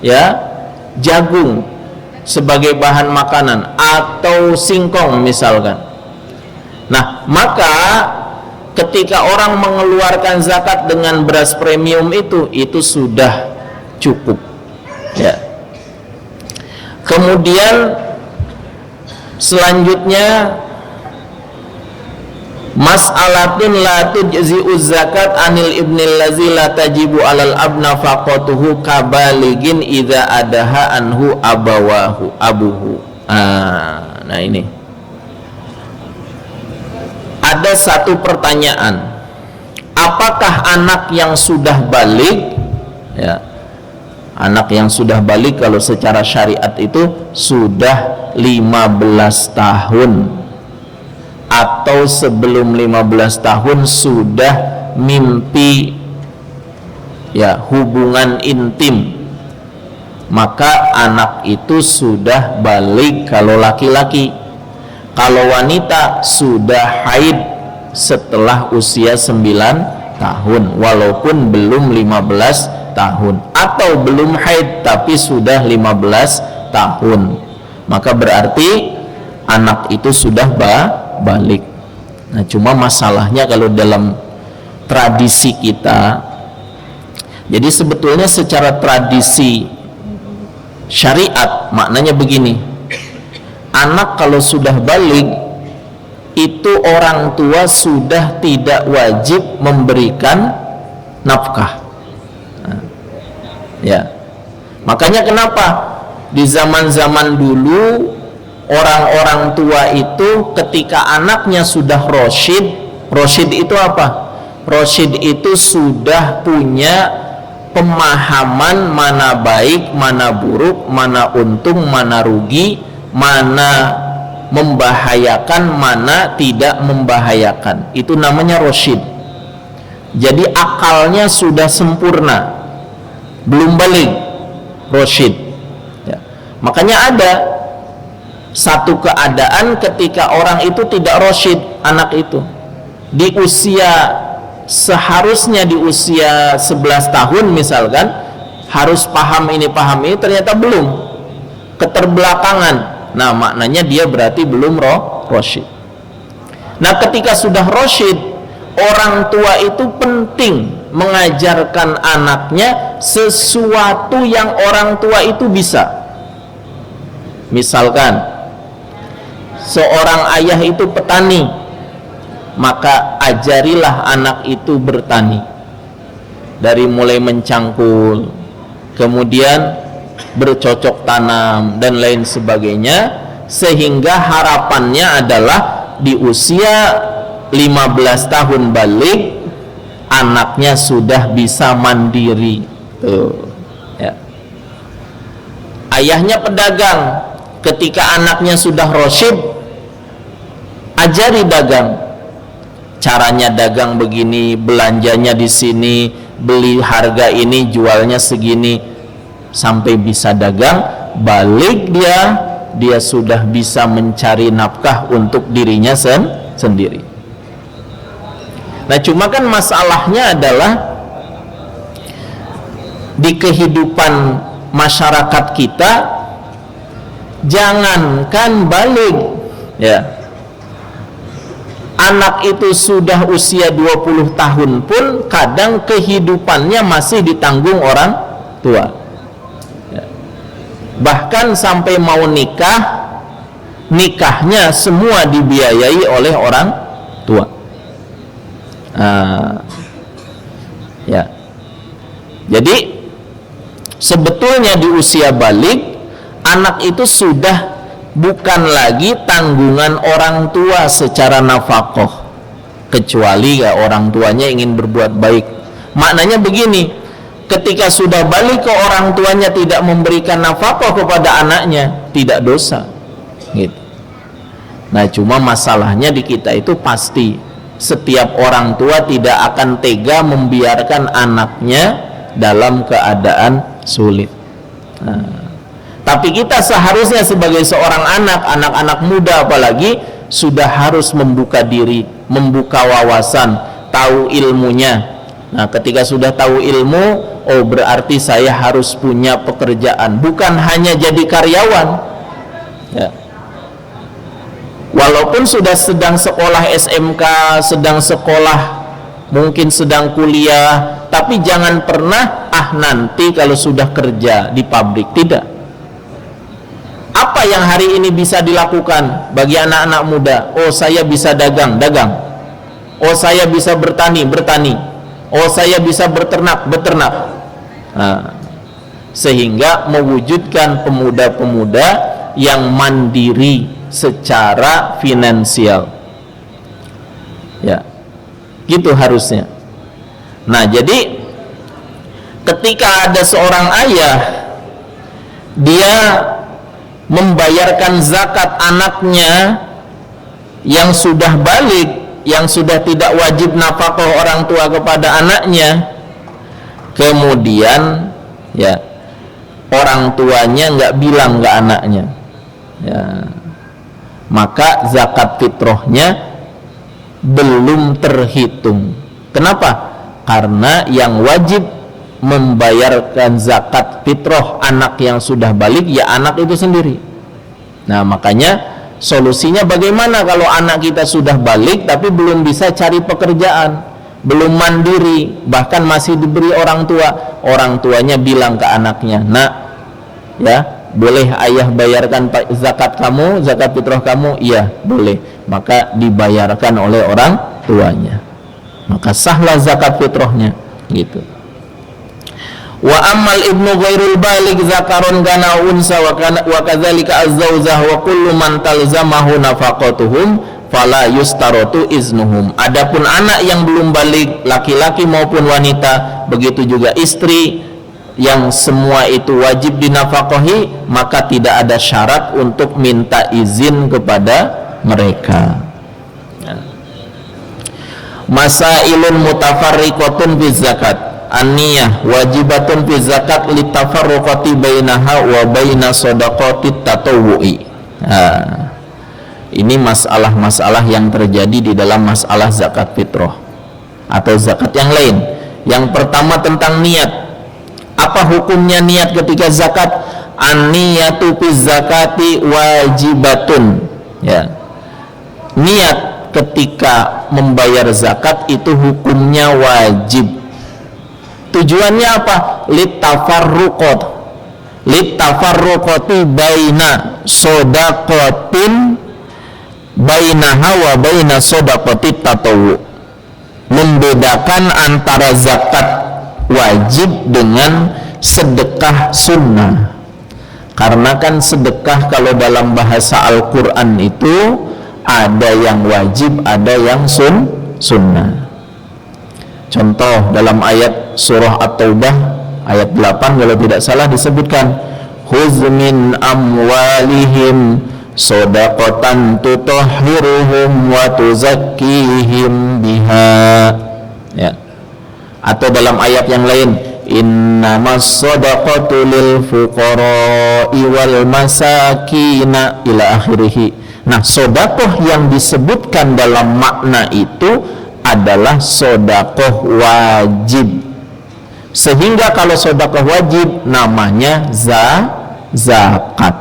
ya jagung sebagai bahan makanan atau singkong misalkan. Nah, maka ketika orang mengeluarkan zakat dengan beras premium itu sudah cukup. Ya. Kemudian selanjutnya mas'alatun la tujzi'u zakat anil ibnil ladzi la tajibu alal abna faqatuhu kabaligin idza adaha anhu abuhu. Nah ini ada satu pertanyaan, apakah anak yang sudah balik, ya, anak yang sudah balik kalau secara syariat itu sudah 15 tahun atau sebelum 15 tahun sudah mimpi ya hubungan intim, maka anak itu sudah balik kalau laki-laki. Kalau wanita sudah haid setelah usia 9 tahun walaupun belum 15 tahun, atau belum haid tapi sudah 15 tahun, maka berarti anak itu sudah balik. Nah, cuma masalahnya kalau dalam tradisi kita. Jadi sebetulnya secara tradisi syariat maknanya begini, anak kalau sudah balik itu orang tua sudah tidak wajib memberikan nafkah. Ya, makanya kenapa di zaman-zaman dulu orang-orang tua itu ketika anaknya sudah rosyid itu apa? Rosyid itu sudah punya pemahaman mana baik, mana buruk, mana untung, mana rugi, mana membahayakan, mana tidak membahayakan. Itu namanya rosyid. Jadi akalnya sudah sempurna, belum balik rosyid ya. Makanya ada satu keadaan ketika orang itu tidak rosyid, anak itu di usia seharusnya di usia 11 tahun misalkan harus paham ini ternyata belum, keterbelakangan. Nah maknanya dia berarti belum rosyid. Nah ketika sudah rosyid, orang tua itu penting mengajarkan anaknya sesuatu yang orang tua itu bisa. Misalkan seorang ayah itu petani, maka ajarilah anak itu bertani, dari mulai mencangkul, kemudian bercocok tanam dan lain sebagainya, sehingga harapannya adalah di usia 15 tahun balik anaknya sudah bisa mandiri. Tuh, ya. Ayahnya pedagang, ketika anaknya sudah rosyid, ajari dagang. Caranya dagang begini, belanjanya di sini, beli harga ini, jualnya segini, sampai bisa dagang. Balik dia sudah bisa mencari nafkah untuk dirinya sendiri. Nah cuma kan masalahnya adalah di kehidupan masyarakat kita, jangankan balik ya, anak itu sudah usia 20 tahun pun kadang kehidupannya masih ditanggung orang tua ya. Bahkan sampai mau nikahnya semua dibiayai oleh orang tua. Ya. Jadi sebetulnya di usia balik anak itu sudah bukan lagi tanggungan orang tua secara nafkah, kecuali ya orang tuanya ingin berbuat baik. Maknanya begini, ketika sudah balik ke orang tuanya tidak memberikan nafkah kepada anaknya, tidak dosa gitu. Nah cuma masalahnya di kita itu pasti setiap orang tua tidak akan tega membiarkan anaknya dalam keadaan sulit. Tapi kita seharusnya sebagai seorang anak-anak muda apalagi sudah harus membuka diri, membuka wawasan, tahu ilmunya. Nah ketika sudah tahu ilmu, oh berarti saya harus punya pekerjaan, bukan hanya jadi karyawan ya. Walaupun sudah sedang sekolah SMK, sedang sekolah, mungkin sedang kuliah, tapi jangan pernah nanti kalau sudah kerja di pabrik. Tidak. Apa yang hari ini bisa dilakukan bagi anak-anak muda? Oh saya bisa dagang. Oh saya bisa bertani. Oh saya bisa beternak. Sehingga mewujudkan pemuda-pemuda yang mandiri secara finansial ya, gitu harusnya. Nah jadi ketika ada seorang ayah dia membayarkan zakat anaknya yang sudah balik, yang sudah tidak wajib nafkah orang tua kepada anaknya, kemudian ya orang tuanya nggak bilang ke anaknya ya, maka zakat fitrahnya belum terhitung. Kenapa? Karena yang wajib membayarkan zakat fitrah anak yang sudah balik ya anak itu sendiri. Nah makanya solusinya bagaimana kalau anak kita sudah balik tapi belum bisa cari pekerjaan? belum mandiri, bahkan masih diberi orang tua, orang tuanya bilang ke anaknya, nak, ya, boleh ayah bayarkan zakat kamu, zakat fitrah kamu? Iya, boleh. Maka dibayarkan oleh orang tuanya, maka sahlah zakat fitrahnya, gitu. Wa ammal ibnu ghairul baligh zakarun kana unsa wa kadzalika az-zawjah wa kullu man talzamahu nafaqatuhum fala yustaratu iznuhum. Adapun anak yang belum balik, laki-laki maupun wanita, begitu juga istri yang semua itu wajib dinafkahi, maka tidak ada syarat untuk minta izin kepada mereka. Masailun mutafarriqatun fi zakat. An-niyah wajibatun fi zakat litafarruqati bainaha wa baina shadaqatit tatawwu'i. Ini masalah-masalah yang terjadi di dalam masalah zakat fitrah atau zakat yang lain. Yang pertama tentang niat. Apa hukumnya niat ketika zakat? An-niyatu fi zakati wajibatun. Ya. Niat ketika membayar zakat itu hukumnya wajib. Tujuannya apa? Litafarruqati baina shadaqatin bainaha wa baina shadaqatit tatawwu. Membedakan antara zakat wajib dengan sedekah sunnah. Karena kan sedekah kalau dalam bahasa Al-Quran itu ada yang wajib, ada yang sunnah. Contoh dalam ayat surah At-Taubah ayat 8 kalau tidak salah disebutkan, khudz min amwalihim shadaqatan tutahhiruhum wa tuzakkihim biha. Ya. Atau dalam ayat yang lain, innamas shadaqatu lil fuqara'i wal masakina ila akhirih. Nah, sedekah yang disebutkan dalam makna itu adalah sedekah wajib. Sehingga kalau sedekah wajib namanya zakat.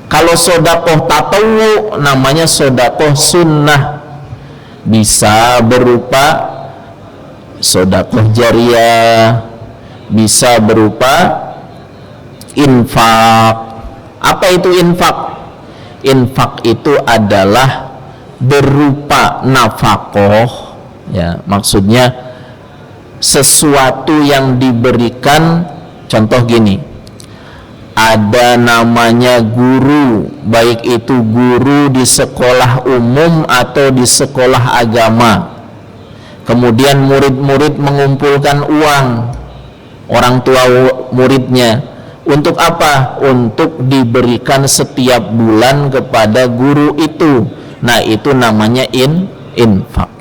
Kalau sedekah tatawwu namanya sedekah sunnah. Bisa berupa sedekah jariyah, bisa berupa infak. Apa itu infak? Infak itu adalah berupa nafkah, ya, maksudnya sesuatu yang diberikan. Contoh gini, ada namanya guru, baik itu guru di sekolah umum atau di sekolah agama. Kemudian murid-murid mengumpulkan uang, orang tua muridnya, untuk apa? Untuk diberikan setiap bulan kepada guru itu. Nah, itu namanya infak.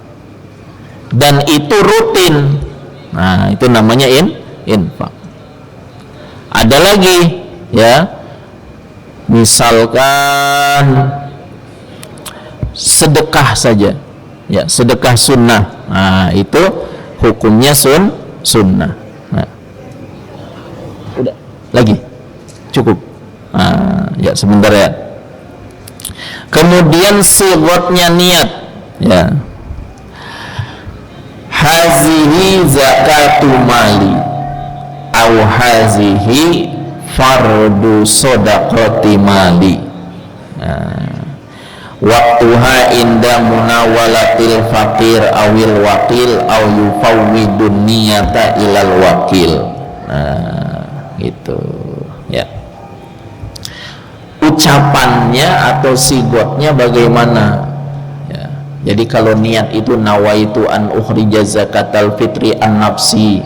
Dan itu rutin. Nah, itu namanya infak. Ada lagi, ya. Misalkan sedekah saja. Ya, sedekah sunnah. Nah, itu hukumnya sunnah. Nah. Udah, lagi. Cukup. Nah, ya sebentar ya. Kemudian sigotnya niat, ya. Hazihi zakatu mali au hazihi fardu shadaqati mali. Waktuha inda munawalatil fakir awil wakil au yufawwidun niyata ilal wakil. Gitu, ya. Ucapannya atau sigotnya bagaimana, ya. Jadi kalau niat itu nawaitu an ukhrija zakatal fitri an nafsi,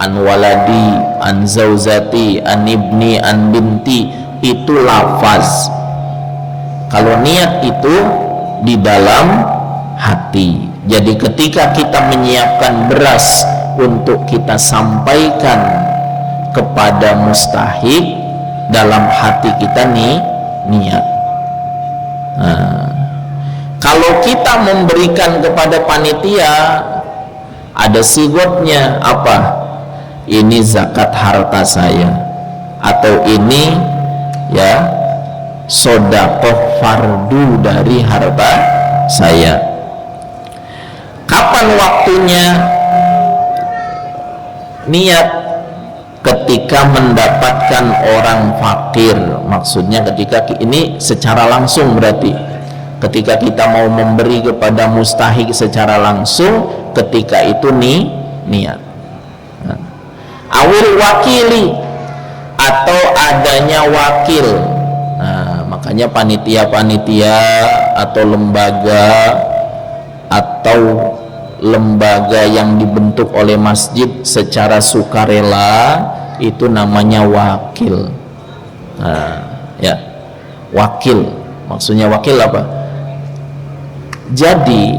an waladi, an zauzati, an ibni, an binti, itu lafaz. Kalau niat itu di dalam hati. Jadi ketika kita menyiapkan beras untuk kita sampaikan kepada mustahik, dalam hati kita niat. Nah, kalau kita memberikan kepada panitia, ada sigotnya apa? Ini zakat harta saya, atau ini, ya, sedekah fardu dari harta saya. Kapan waktunya niat? Ketika mendapatkan orang fakir, maksudnya ketika ini secara langsung, berarti ketika kita mau memberi kepada mustahik secara langsung, ketika itu niat. Awil wakili, atau adanya wakil. Nah, makanya panitia-panitia atau lembaga yang dibentuk oleh masjid secara sukarela itu namanya wakil. Nah, ya, wakil. Maksudnya wakil apa? Jadi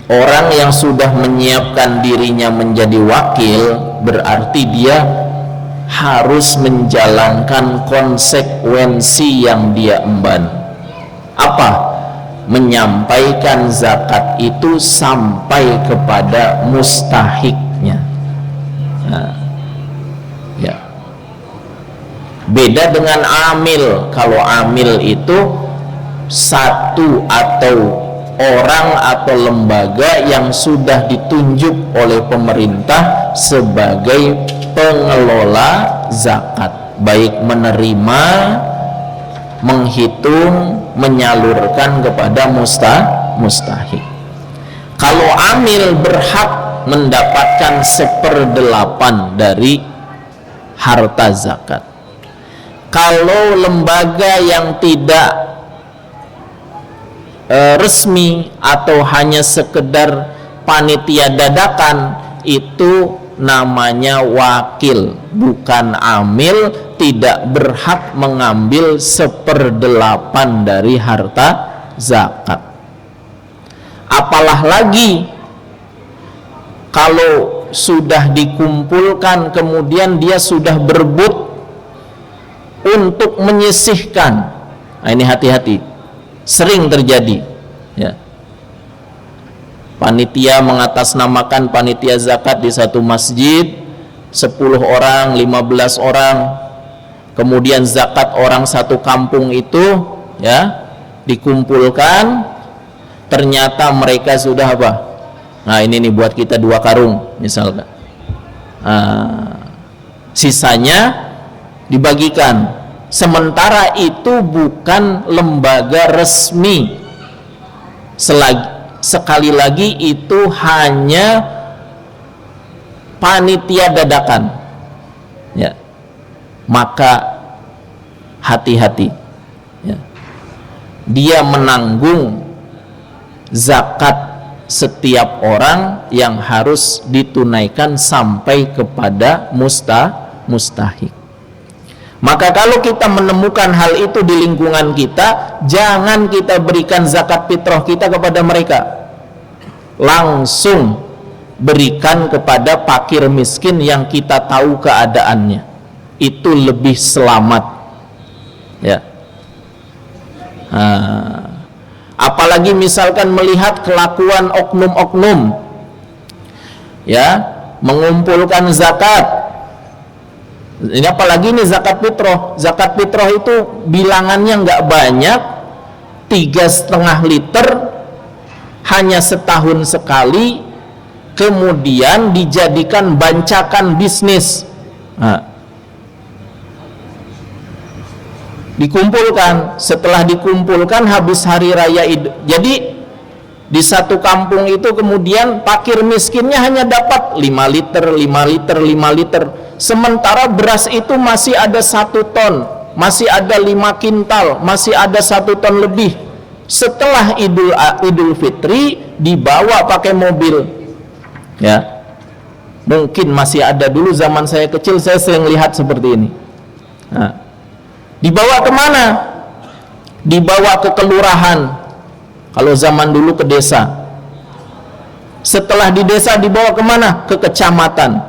orang yang sudah menyiapkan dirinya menjadi wakil, berarti dia harus menjalankan konsekuensi yang dia emban. Apa? Menyampaikan zakat itu sampai kepada mustahiknya. Nah, ya. Beda dengan amil. Kalau amil itu satu atau orang atau lembaga yang sudah ditunjuk oleh pemerintah sebagai pengelola zakat, baik menerima, menghitung, menyalurkan kepada mustahik. Kalau amil berhak mendapatkan 1/8 dari harta zakat. Kalau lembaga yang tidak resmi atau hanya sekedar panitia dadakan, itu namanya wakil, bukan amil, tidak berhak mengambil 1/8 dari harta zakat. Apalah lagi kalau sudah dikumpulkan kemudian dia sudah berebut untuk menyisihkan. Nah, ini hati-hati, sering terjadi, ya. Panitia mengatasnamakan panitia zakat di satu masjid, 10 orang, 15 orang, kemudian zakat orang satu kampung itu, ya, dikumpulkan, ternyata mereka sudah apa? Nah, ini nih buat kita 2 karung misalkan. Sisanya dibagikan, sementara itu bukan lembaga resmi. Sekali lagi itu hanya panitia dadakan, ya. Maka hati-hati, ya. Dia menanggung zakat setiap orang yang harus ditunaikan sampai kepada mustahik. Maka kalau kita menemukan hal itu di lingkungan kita, jangan kita berikan zakat fitrah kita kepada mereka. Langsung berikan kepada fakir miskin yang kita tahu keadaannya. Itu lebih selamat, ya. Apalagi misalkan melihat kelakuan oknum-oknum, ya, mengumpulkan zakat. Ini apalagi nih zakat fitrah. Zakat fitrah itu bilangannya nggak banyak, 3,5 liter, hanya setahun sekali, kemudian dijadikan bancakan bisnis. Nah, dikumpulkan, setelah dikumpulkan habis hari raya Idul. Jadi di satu kampung itu kemudian fakir miskinnya hanya dapat 5 liter, 5 liter, 5 liter. Sementara beras itu masih ada 1 ton, masih ada 5 kintal, masih ada 1 ton lebih. Setelah Idul Fitri dibawa pakai mobil, ya. Mungkin masih ada, dulu zaman saya kecil saya sering lihat seperti ini. Nah, dibawa kemana? Dibawa ke kelurahan. Kalau zaman dulu ke desa. Setelah di desa dibawa kemana? Ke kecamatan.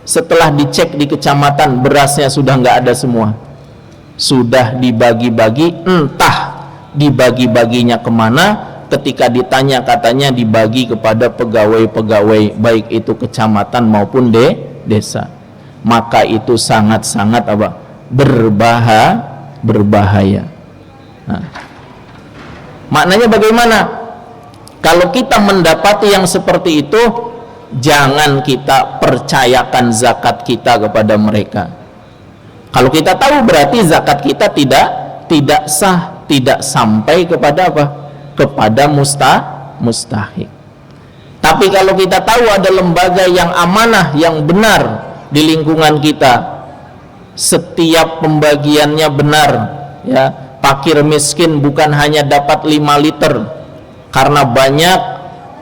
Setelah dicek di kecamatan, berasnya sudah nggak ada semua. Sudah dibagi-bagi, entah dibagi-baginya kemana. Ketika ditanya katanya dibagi kepada pegawai-pegawai, baik itu kecamatan maupun desa. Maka itu sangat-sangat apa? Berbahaya. Nah, maknanya bagaimana? Kalau kita mendapati yang seperti itu, jangan kita percayakan zakat kita kepada mereka. Kalau kita tahu berarti zakat kita tidak sah, tidak sampai kepada apa? Kepada mustahik. Tapi kalau kita tahu ada lembaga yang amanah, yang benar di lingkungan kita, setiap pembagiannya benar, ya, fakir miskin bukan hanya dapat 5 liter, karena banyak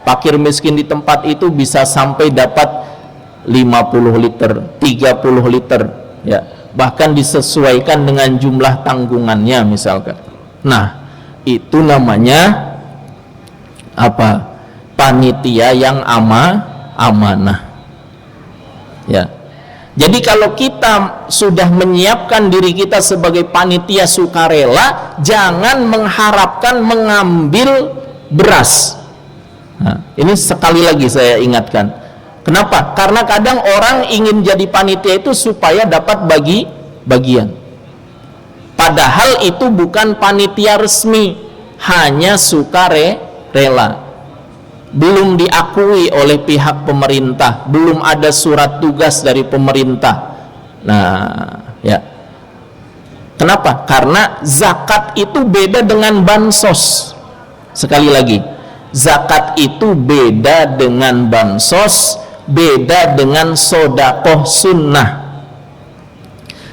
fakir miskin di tempat itu bisa sampai dapat 50 liter, 30 liter, ya, bahkan disesuaikan dengan jumlah tanggungannya misalkan. Nah, itu namanya apa? Panitia yang amanah, ya. Jadi kalau kita sudah menyiapkan diri kita sebagai panitia sukarela, jangan mengharapkan mengambil beras. Nah, ini sekali lagi saya ingatkan. Kenapa? Karena kadang orang ingin jadi panitia itu supaya dapat bagian. Padahal itu bukan panitia resmi, hanya sukarela. Belum diakui oleh pihak pemerintah, belum ada surat tugas dari pemerintah. Nah, ya. Kenapa? Karena zakat itu beda dengan bansos. Sekali lagi, zakat itu beda dengan bansos, beda dengan sodakoh sunnah.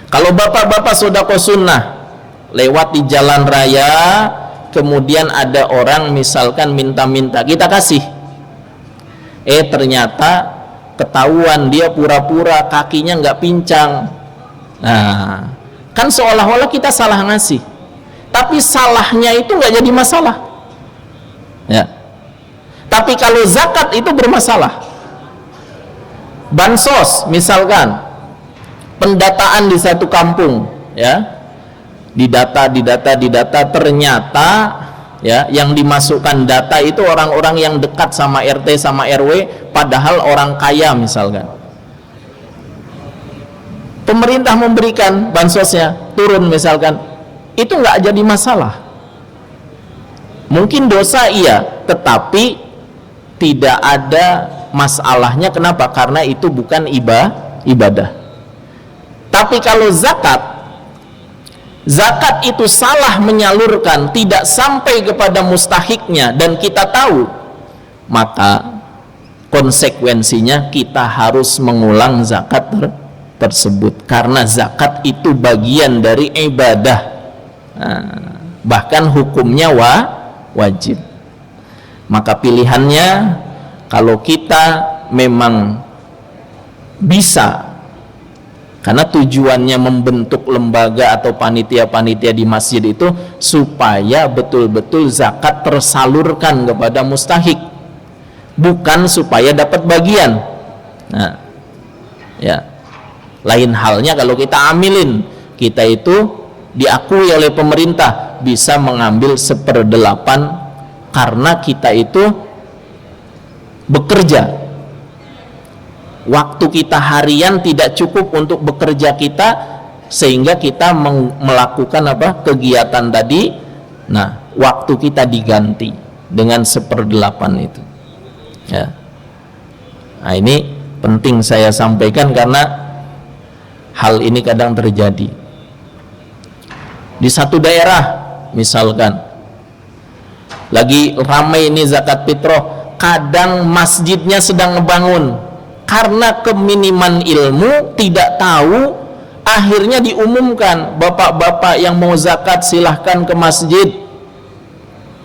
Kalau bapak-bapak sodakoh sunnah lewat di jalan raya, kemudian ada orang misalkan minta-minta, kita kasih, ternyata ketahuan dia pura-pura kakinya nggak pincang. Nah, kan seolah-olah kita salah ngasih, tapi salahnya itu nggak jadi masalah, ya. Tapi kalau zakat itu bermasalah. Bansos misalkan, pendataan di satu kampung, ya, didata, ternyata, ya, yang dimasukkan data itu orang-orang yang dekat sama RT sama RW, padahal orang kaya misalkan. Pemerintah memberikan bansosnya turun misalkan, itu nggak jadi masalah. Mungkin dosa iya, tetapi tidak ada masalahnya. Kenapa? Karena itu bukan ibadah. Tapi kalau zakat itu salah menyalurkan, tidak sampai kepada mustahiknya, dan kita tahu, maka konsekuensinya kita harus mengulang zakat tersebut, karena zakat itu bagian dari ibadah. Nah, bahkan hukumnya wajib. Maka pilihannya, kalau kita memang bisa, karena tujuannya membentuk lembaga atau panitia-panitia di masjid itu supaya betul-betul zakat tersalurkan kepada mustahik, bukan supaya dapat bagian. Nah, ya, lain halnya kalau kita amilin, kita itu diakui oleh pemerintah bisa mengambil 1/8 karena kita itu bekerja. Waktu kita harian tidak cukup untuk bekerja kita, sehingga kita melakukan apa? Kegiatan tadi. Nah, waktu kita diganti dengan 1/8 itu, ya. Nah, ini penting saya sampaikan karena hal ini kadang terjadi di satu daerah. Misalkan lagi ramai ini zakat fitrah, kadang masjidnya sedang ngebangun, karena keminiman ilmu, tidak tahu, akhirnya diumumkan, bapak-bapak yang mau zakat silahkan ke masjid,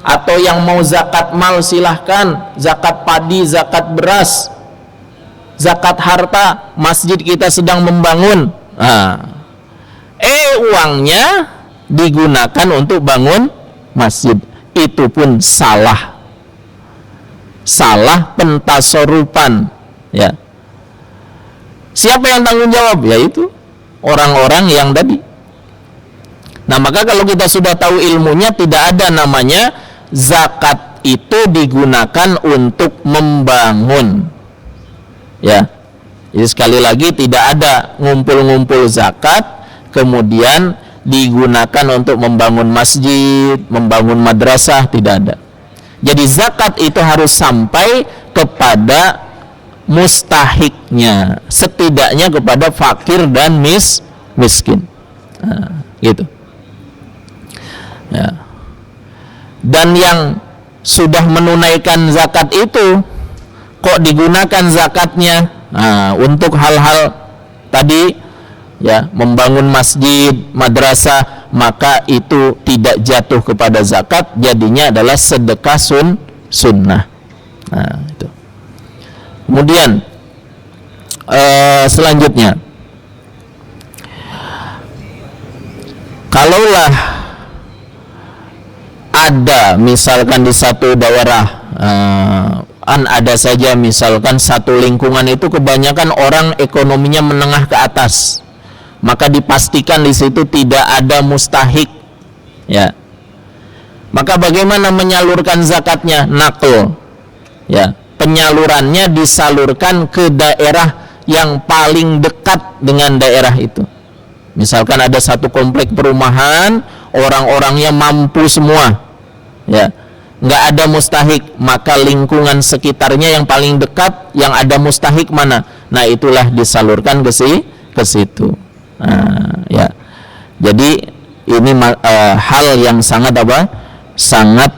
atau yang mau zakat mal silahkan, zakat padi, zakat beras, zakat harta, masjid kita sedang membangun. Nah, uangnya digunakan untuk bangun masjid. Itu pun salah pentasorupan, ya. Siapa yang tanggung jawab? Yaitu orang-orang yang tadi. Nah, maka kalau kita sudah tahu ilmunya, tidak ada namanya zakat itu digunakan untuk membangun, ya. Jadi sekali lagi, tidak ada ngumpul-ngumpul zakat kemudian digunakan untuk membangun masjid, membangun madrasah, tidak ada. Jadi zakat itu harus sampai kepada mustahiknya, setidaknya kepada fakir dan miskin. Nah, gitu. Ya. Dan yang sudah menunaikan zakat itu kok digunakan zakatnya untuk hal-hal tadi, ya, membangun masjid, madrasah, maka itu tidak jatuh kepada zakat, jadinya adalah sedekah sunnah. Nah, itu. Kemudian selanjutnya, kalaulah ada misalkan di satu daerah ada saja misalkan satu lingkungan itu kebanyakan orang ekonominya menengah ke atas, maka dipastikan di situ tidak ada mustahik, ya. Maka bagaimana menyalurkan zakatnya? Naql, ya, penyalurannya disalurkan ke daerah yang paling dekat dengan daerah itu. Misalkan ada satu komplek perumahan, orang-orangnya mampu semua, ya, nggak ada mustahik, maka lingkungan sekitarnya yang paling dekat yang ada mustahik mana? Nah, itulah disalurkan ke situ. Nah, ya. Jadi ini hal yang sangat sangat,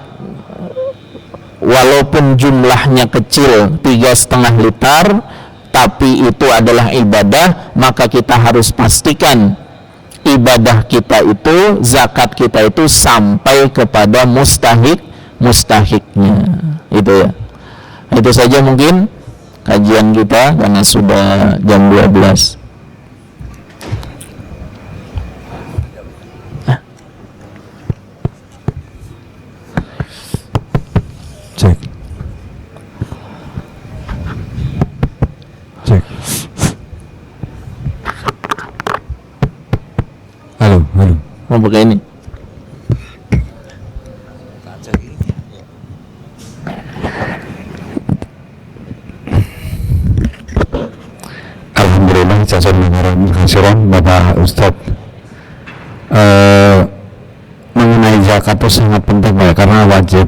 walaupun jumlahnya kecil 3,5 liter, tapi itu adalah ibadah, maka kita harus pastikan ibadah kita itu, zakat kita itu sampai kepada mustahiknya. Itu ya. Itu saja mungkin kajian kita karena sudah jam 12. Cek. Halo. Mau pakai ini? Alhamdulillah, jazakumullah Bapak Ustadz. Mengenai zakat itu sangat penting, Pak, karena wajib.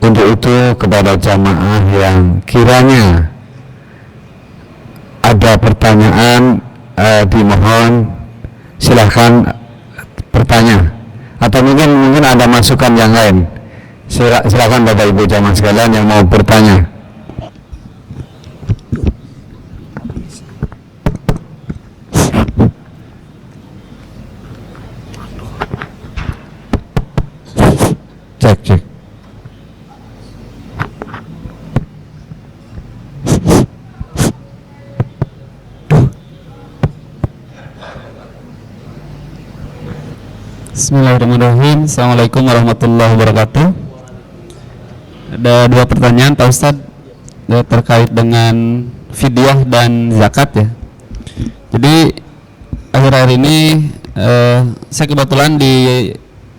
Untuk itu kepada jamaah yang kiranya ada pertanyaan, dimohon silahkan bertanya, atau mungkin ada masukan yang lain. Silakan Bapak Ibu jamaah sekalian yang mau bertanya. Cek. Bismillahirrahmanirrahim. Assalamualaikum warahmatullahi wabarakatuh. Ada dua pertanyaan Pak Ustadz terkait dengan fidyah dan zakat, ya. Jadi akhir-akhir ini saya kebetulan di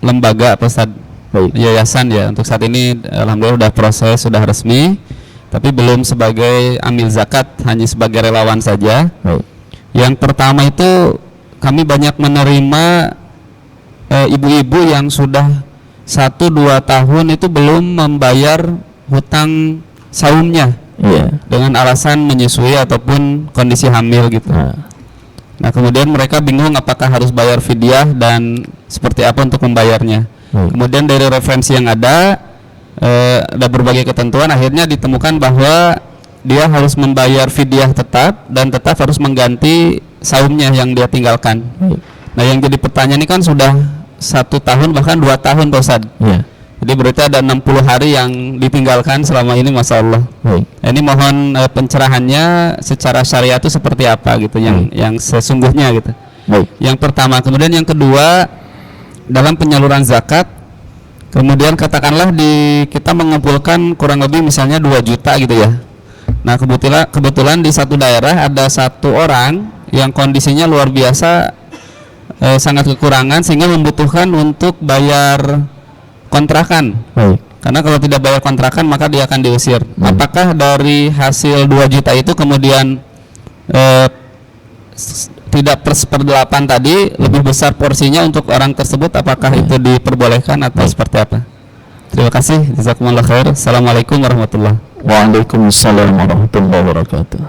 lembaga Pak Ustadz, yayasan, ya. Untuk saat ini alhamdulillah sudah proses, sudah resmi, tapi belum sebagai amil zakat, hanya sebagai relawan saja. Yang pertama itu kami banyak menerima ibu-ibu yang sudah 1-2 tahun itu belum membayar hutang saumnya, dengan alasan menyusui ataupun kondisi hamil gitu. Nah, kemudian mereka bingung apakah harus bayar fidyah dan seperti apa untuk membayarnya. Kemudian dari referensi yang ada berbagai ketentuan, akhirnya ditemukan bahwa dia harus membayar fidyah tetap dan tetap harus mengganti saumnya yang dia tinggalkan. Nah, yang jadi pertanyaan ini kan sudah 1 tahun bahkan 2 tahun Pak Ustadz. Jadi berarti ada 60 hari yang ditinggalkan selama ini, Masya Allah. Ini mohon pencerahannya secara syariat itu seperti apa gitu, yang sesungguhnya gitu. Yang pertama. Kemudian yang kedua, dalam penyaluran zakat, kemudian katakanlah kita mengumpulkan kurang lebih misalnya 2 juta gitu ya. Nah, kebetulan di satu daerah ada satu orang yang kondisinya luar biasa, sangat kekurangan sehingga membutuhkan untuk bayar kontrakan. Karena kalau tidak bayar kontrakan maka dia akan diusir. Apakah dari hasil 2 juta itu kemudian tidak per-8 tadi lebih besar porsinya untuk orang tersebut, apakah itu diperbolehkan atau seperti apa? Terima kasih. Jazakumullah khair. Assalamualaikum warahmatullahi wabarakatuh. Waalaikumsalam warahmatullahi wabarakatuh.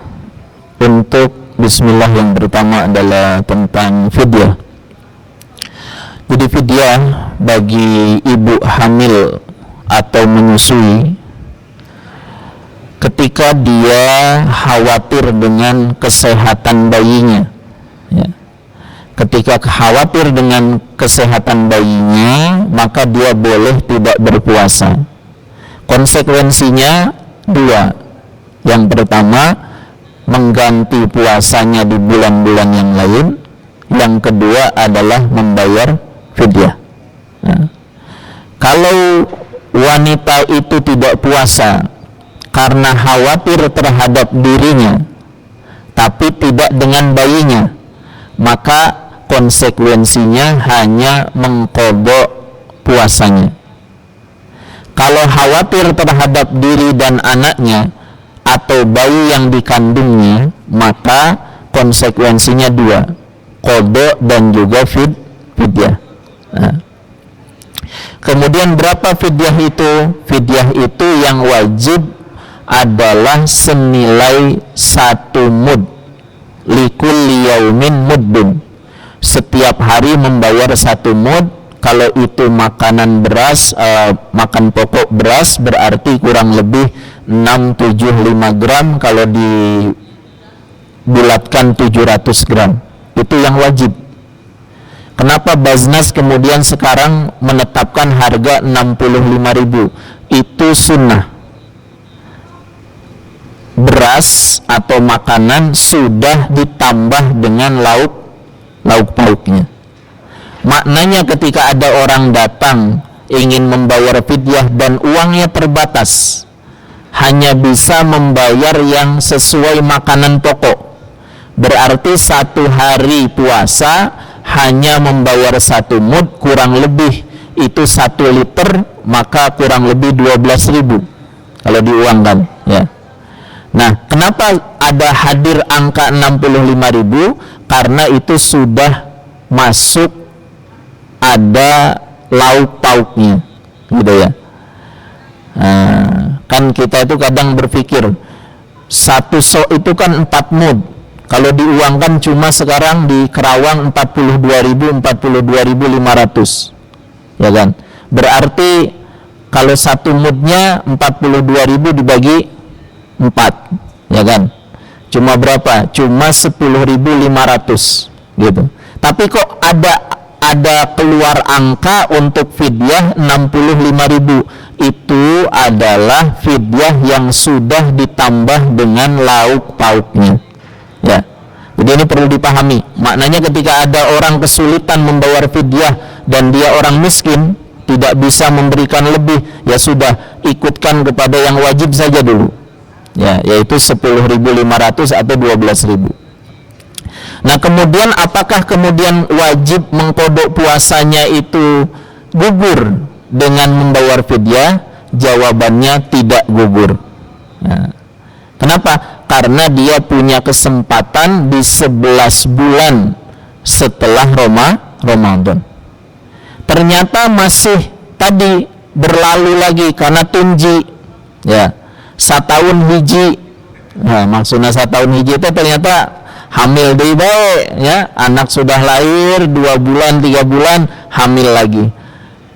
Untuk bismillah yang pertama adalah tentang fidyah. Jadi fidyah bagi ibu hamil atau menyusui ketika dia khawatir dengan kesehatan bayinya, ya. Ketika khawatir dengan kesehatan bayinya, maka dia boleh tidak berpuasa. Konsekuensinya dua. Yang pertama, mengganti puasanya di bulan-bulan yang lain. Yang kedua adalah membayar fidyah. Nah, kalau wanita itu tidak puasa karena khawatir terhadap dirinya, tapi tidak dengan bayinya, maka konsekuensinya hanya mengqadha puasanya. Kalau khawatir terhadap diri dan anaknya atau bayi yang dikandungnya, maka konsekuensinya dua, qadha dan juga fidyah. Nah, kemudian berapa fidyah itu? Fidyah itu yang wajib adalah senilai 1 mud, likulli yaumin muddun. Setiap hari membayar 1 mud. Kalau itu makanan beras, makan pokok beras, berarti kurang lebih 675 gram. Kalau dibulatkan 700 gram. Itu yang wajib. Kenapa Baznas kemudian sekarang menetapkan harga 65.000? Itu sunnah. Beras atau makanan sudah ditambah dengan lauk pauknya. Maknanya ketika ada orang datang ingin membayar fidyah dan uangnya terbatas, hanya bisa membayar yang sesuai makanan pokok, berarti 1 hari puasa hanya membayar 1 mud, kurang lebih itu 1 liter, maka kurang lebih 12.000 kalau diuangkan, ya. Nah, kenapa ada hadir angka 65.000? Karena itu sudah masuk ada lauk pauknya, gitu ya. Nah, kan kita itu kadang berpikir 1 sok itu kan 4 mud. Kalau diuangkan cuma sekarang di Kerawang 42.500, ya kan? Berarti kalau 1 mudnya 42.000 dibagi 4, ya kan? Cuma berapa? Cuma 10.500, gitu. Tapi kok ada keluar angka untuk fidyah 65.000. Itu adalah fidyah yang sudah ditambah dengan lauk pauknya. Ya, jadi ini perlu dipahami. Maknanya ketika ada orang kesulitan membayar fidyah dan dia orang miskin, tidak bisa memberikan lebih, ya sudah, ikutkan kepada yang wajib saja dulu, ya, yaitu 10.500 atau 12.000. Nah, kemudian apakah kemudian wajib mengqadha puasanya itu gugur dengan membayar fidyah? Jawabannya tidak gugur. Nah, kenapa? Karena dia punya kesempatan di 11 bulan setelah Ramadan. Ternyata masih tadi berlalu lagi karena tunji, ya, 1 tahun hiji. Nah, maksudnya 1 tahun hiji itu ternyata hamil deui bae, ya, anak sudah lahir 2 bulan 3 bulan hamil lagi.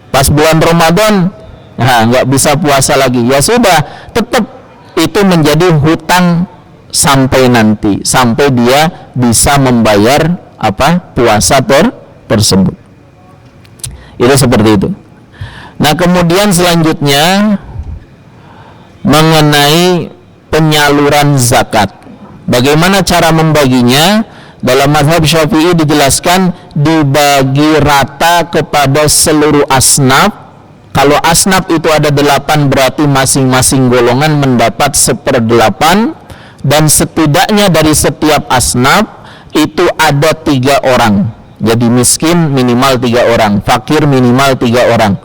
Pas bulan Ramadan, nah, nggak bisa puasa lagi. Ya sudah, tetap itu menjadi hutang sampai nanti, sampai dia bisa membayar puasa tersebut. Itu seperti itu. Nah, kemudian selanjutnya mengenai penyaluran zakat. Bagaimana cara membaginya? Dalam mazhab Syafi'i dijelaskan dibagi rata kepada seluruh asnaf. Kalau asnaf itu ada 8, berarti masing-masing golongan mendapat 1/8. Dan setidaknya dari setiap asnaf itu ada 3 orang. Jadi miskin minimal 3 orang, fakir minimal 3 orang,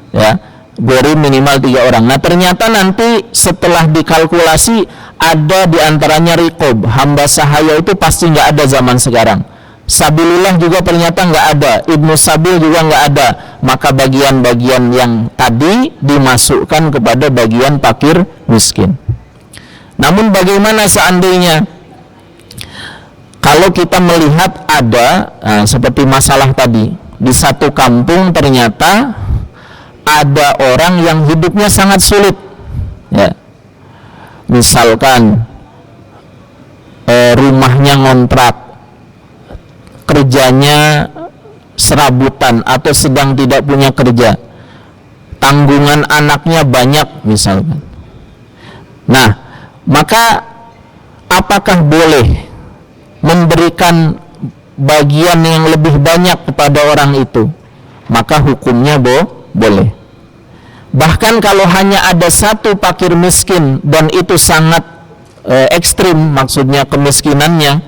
ya, gharib minimal 3 orang. Nah, ternyata nanti setelah dikalkulasi ada diantaranya riqab, hamba sahaya itu pasti nggak ada zaman sekarang. Sabilillah juga ternyata nggak ada, Ibnu Sabil juga nggak ada, maka bagian-bagian yang tadi dimasukkan kepada bagian fakir miskin. Namun bagaimana seandainya kalau kita melihat ada seperti masalah tadi, di satu kampung ternyata ada orang yang hidupnya sangat sulit, ya, misalkan rumahnya ngontrak, kerjanya serabutan atau sedang tidak punya kerja, tanggungan anaknya banyak misalkan. Nah, maka apakah boleh memberikan bagian yang lebih banyak kepada orang itu? Maka hukumnya boleh. Bahkan kalau hanya ada satu fakir miskin dan itu sangat ekstrim, maksudnya kemiskinannya,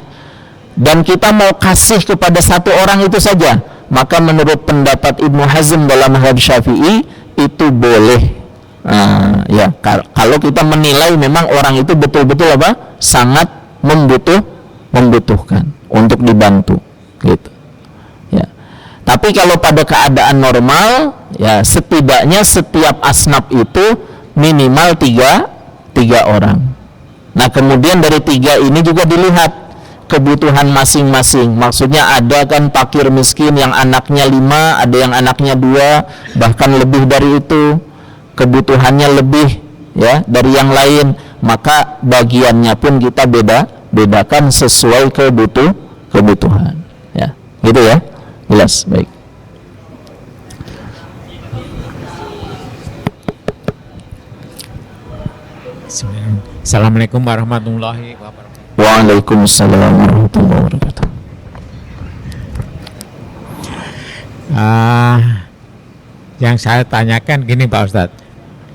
dan kita mau kasih kepada satu orang itu saja, maka menurut pendapat Ibnu Hazm dalam mazhab Syafi'i itu boleh. Ya, kalau kita menilai memang orang itu betul-betul sangat membutuhkan untuk dibantu, gitu. Ya. Tapi kalau pada keadaan normal, ya setidaknya setiap asnaf itu minimal tiga orang. Nah, kemudian dari 3 ini juga dilihat kebutuhan masing-masing. Maksudnya ada kan fakir miskin yang anaknya 5, ada yang anaknya 2, bahkan lebih dari itu, kebutuhannya lebih ya dari yang lain, maka bagiannya pun kita bedakan sesuai kebutuhan, ya, gitu ya. Jelas, baik. Assalamualaikum warahmatullahi wabarakatuh. Waalaikumsalam warahmatullahi wabarakatuh. Yang saya tanyakan gini Pak Ustadz,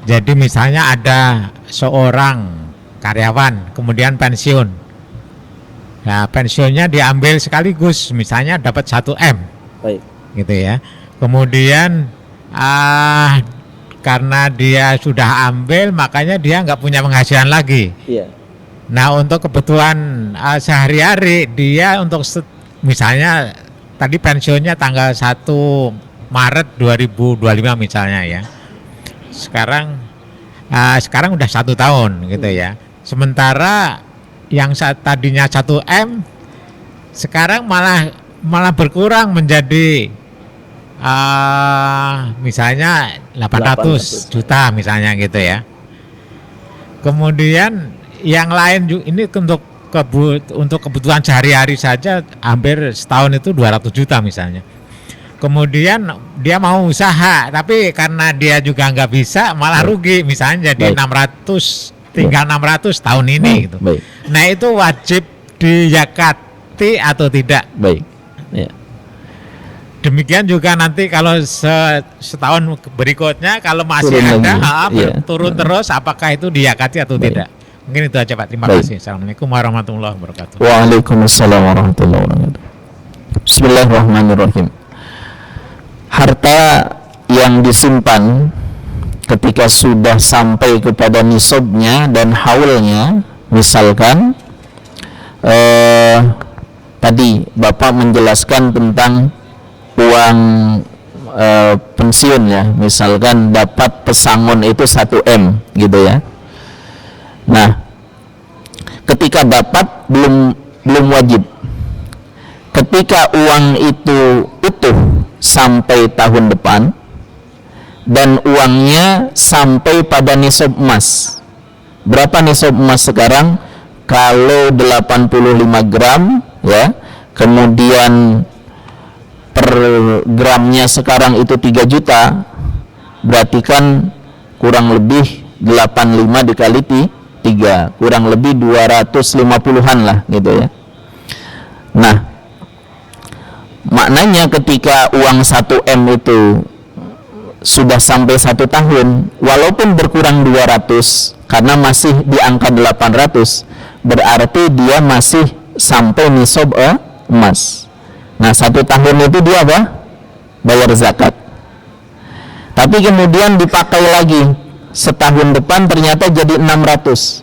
jadi misalnya ada seorang karyawan kemudian pensiun, nah pensiunnya diambil sekaligus, misalnya dapat 1 M, Baik. gitu ya. Kemudian karena dia sudah ambil, makanya dia nggak punya penghasilan lagi. Iya. Nah untuk kebutuhan sehari-hari dia untuk misalnya tadi pensiunnya tanggal 1 Maret 2025 misalnya ya. Sekarang udah 1 tahun gitu ya. Sementara yang tadinya 1 M sekarang malah berkurang menjadi misalnya 800 juta misalnya gitu ya. Kemudian yang lain juga, ini untuk kebutuhan sehari-hari saja hampir setahun itu 200 juta misalnya. Kemudian dia mau usaha, tapi karena dia juga nggak bisa, malah rugi misalnya jadi 600, tinggal 600 tahun ini gitu. Baik. Nah itu wajib dizakati atau tidak? Baik. Ya. Demikian juga nanti kalau setahun berikutnya kalau masih Turun ada lagi. Iya. turun terus, apakah itu diyakati atau Baik. tidak? Mungkin itu aja Pak. Terima Baik. kasih. Assalamualaikum warahmatullahi wabarakatuh. Waalaikumsalam warahmatullahi wabarakatuh. Bismillahirrahmanirrahim. Harta yang disimpan ketika sudah sampai kepada nisabnya dan haulnya, misalkan tadi Bapak menjelaskan tentang uang pensiun ya, misalkan dapat pesangon itu 1 M gitu ya. Nah, ketika dapat belum wajib. Ketika uang itu utuh sampai tahun depan dan uangnya sampai pada nisab emas. Berapa nisab emas sekarang? Kalau 85 gram ya, kemudian per gramnya sekarang itu 3 juta, berarti kan kurang lebih 85 dikali 3, kurang lebih 250-an lah gitu ya. Nah, maknanya ketika uang 1 M itu sudah sampai 1 tahun, walaupun berkurang 200 karena masih di angka 800, berarti dia masih sampai nisab emas. Nah, 1 tahun itu dia apa? Bayar zakat. Tapi kemudian dipakai lagi setahun depan ternyata jadi 600,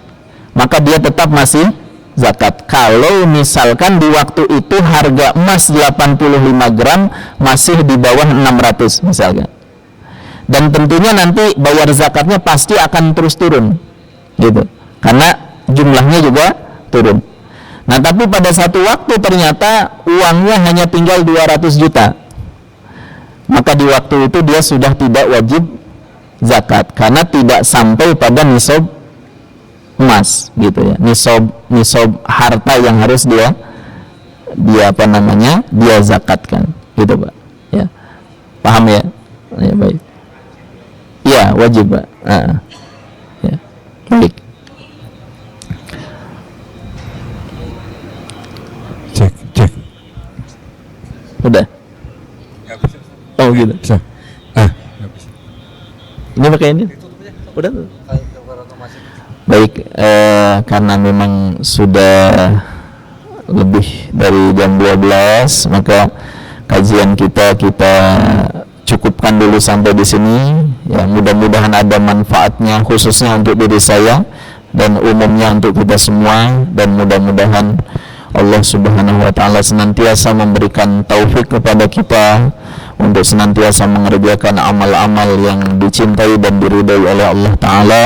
maka dia tetap masih zakat. Kalau misalkan di waktu itu harga emas 85 gram masih di bawah 600 misalkan. Dan tentunya nanti bayar zakatnya pasti akan terus turun gitu, karena jumlahnya juga turun. Nah tapi pada satu waktu ternyata uangnya hanya tinggal 200 juta, maka di waktu itu dia sudah tidak wajib zakat karena tidak sampai pada nisab emas gitu ya, nisab harta yang harus dia dia zakatkan gitu Pak ya. Paham ya? Ya baik. Ya wajib Pak. Ya. Baik. Cek. Udah. Oh gitu. Bisa. Ini pakai ini. Udah tuh. Baik, karena memang sudah lebih dari jam 12, maka kajian kita cukupkan dulu sampai di sini. Ya, mudah-mudahan ada manfaatnya khususnya untuk diri saya dan umumnya untuk kita semua, dan mudah-mudahan Allah Subhanahu wa taala senantiasa memberikan taufik kepada kita untuk senantiasa mengerjakan amal-amal yang dicintai dan diridai oleh Allah taala.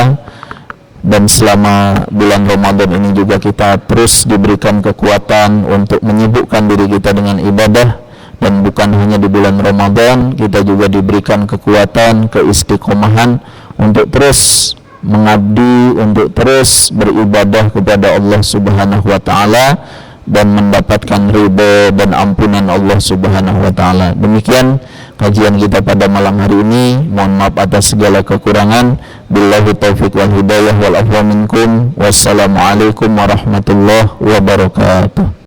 Dan selama bulan Ramadan ini juga kita terus diberikan kekuatan untuk menyibukkan diri kita dengan ibadah. Dan bukan hanya di bulan Ramadan, kita juga diberikan kekuatan, keistiqomahan untuk terus mengabdi, untuk terus beribadah kepada Allah Subhanahu wa taala dan mendapatkan ridha dan ampunan Allah Subhanahu wa taala. Demikian kajian kita pada malam hari ini. Mohon maaf atas segala kekurangan. Billahi taufiq wal hidayah wal afwa minkum. Wassalamualaikum warahmatullahi wabarakatuh.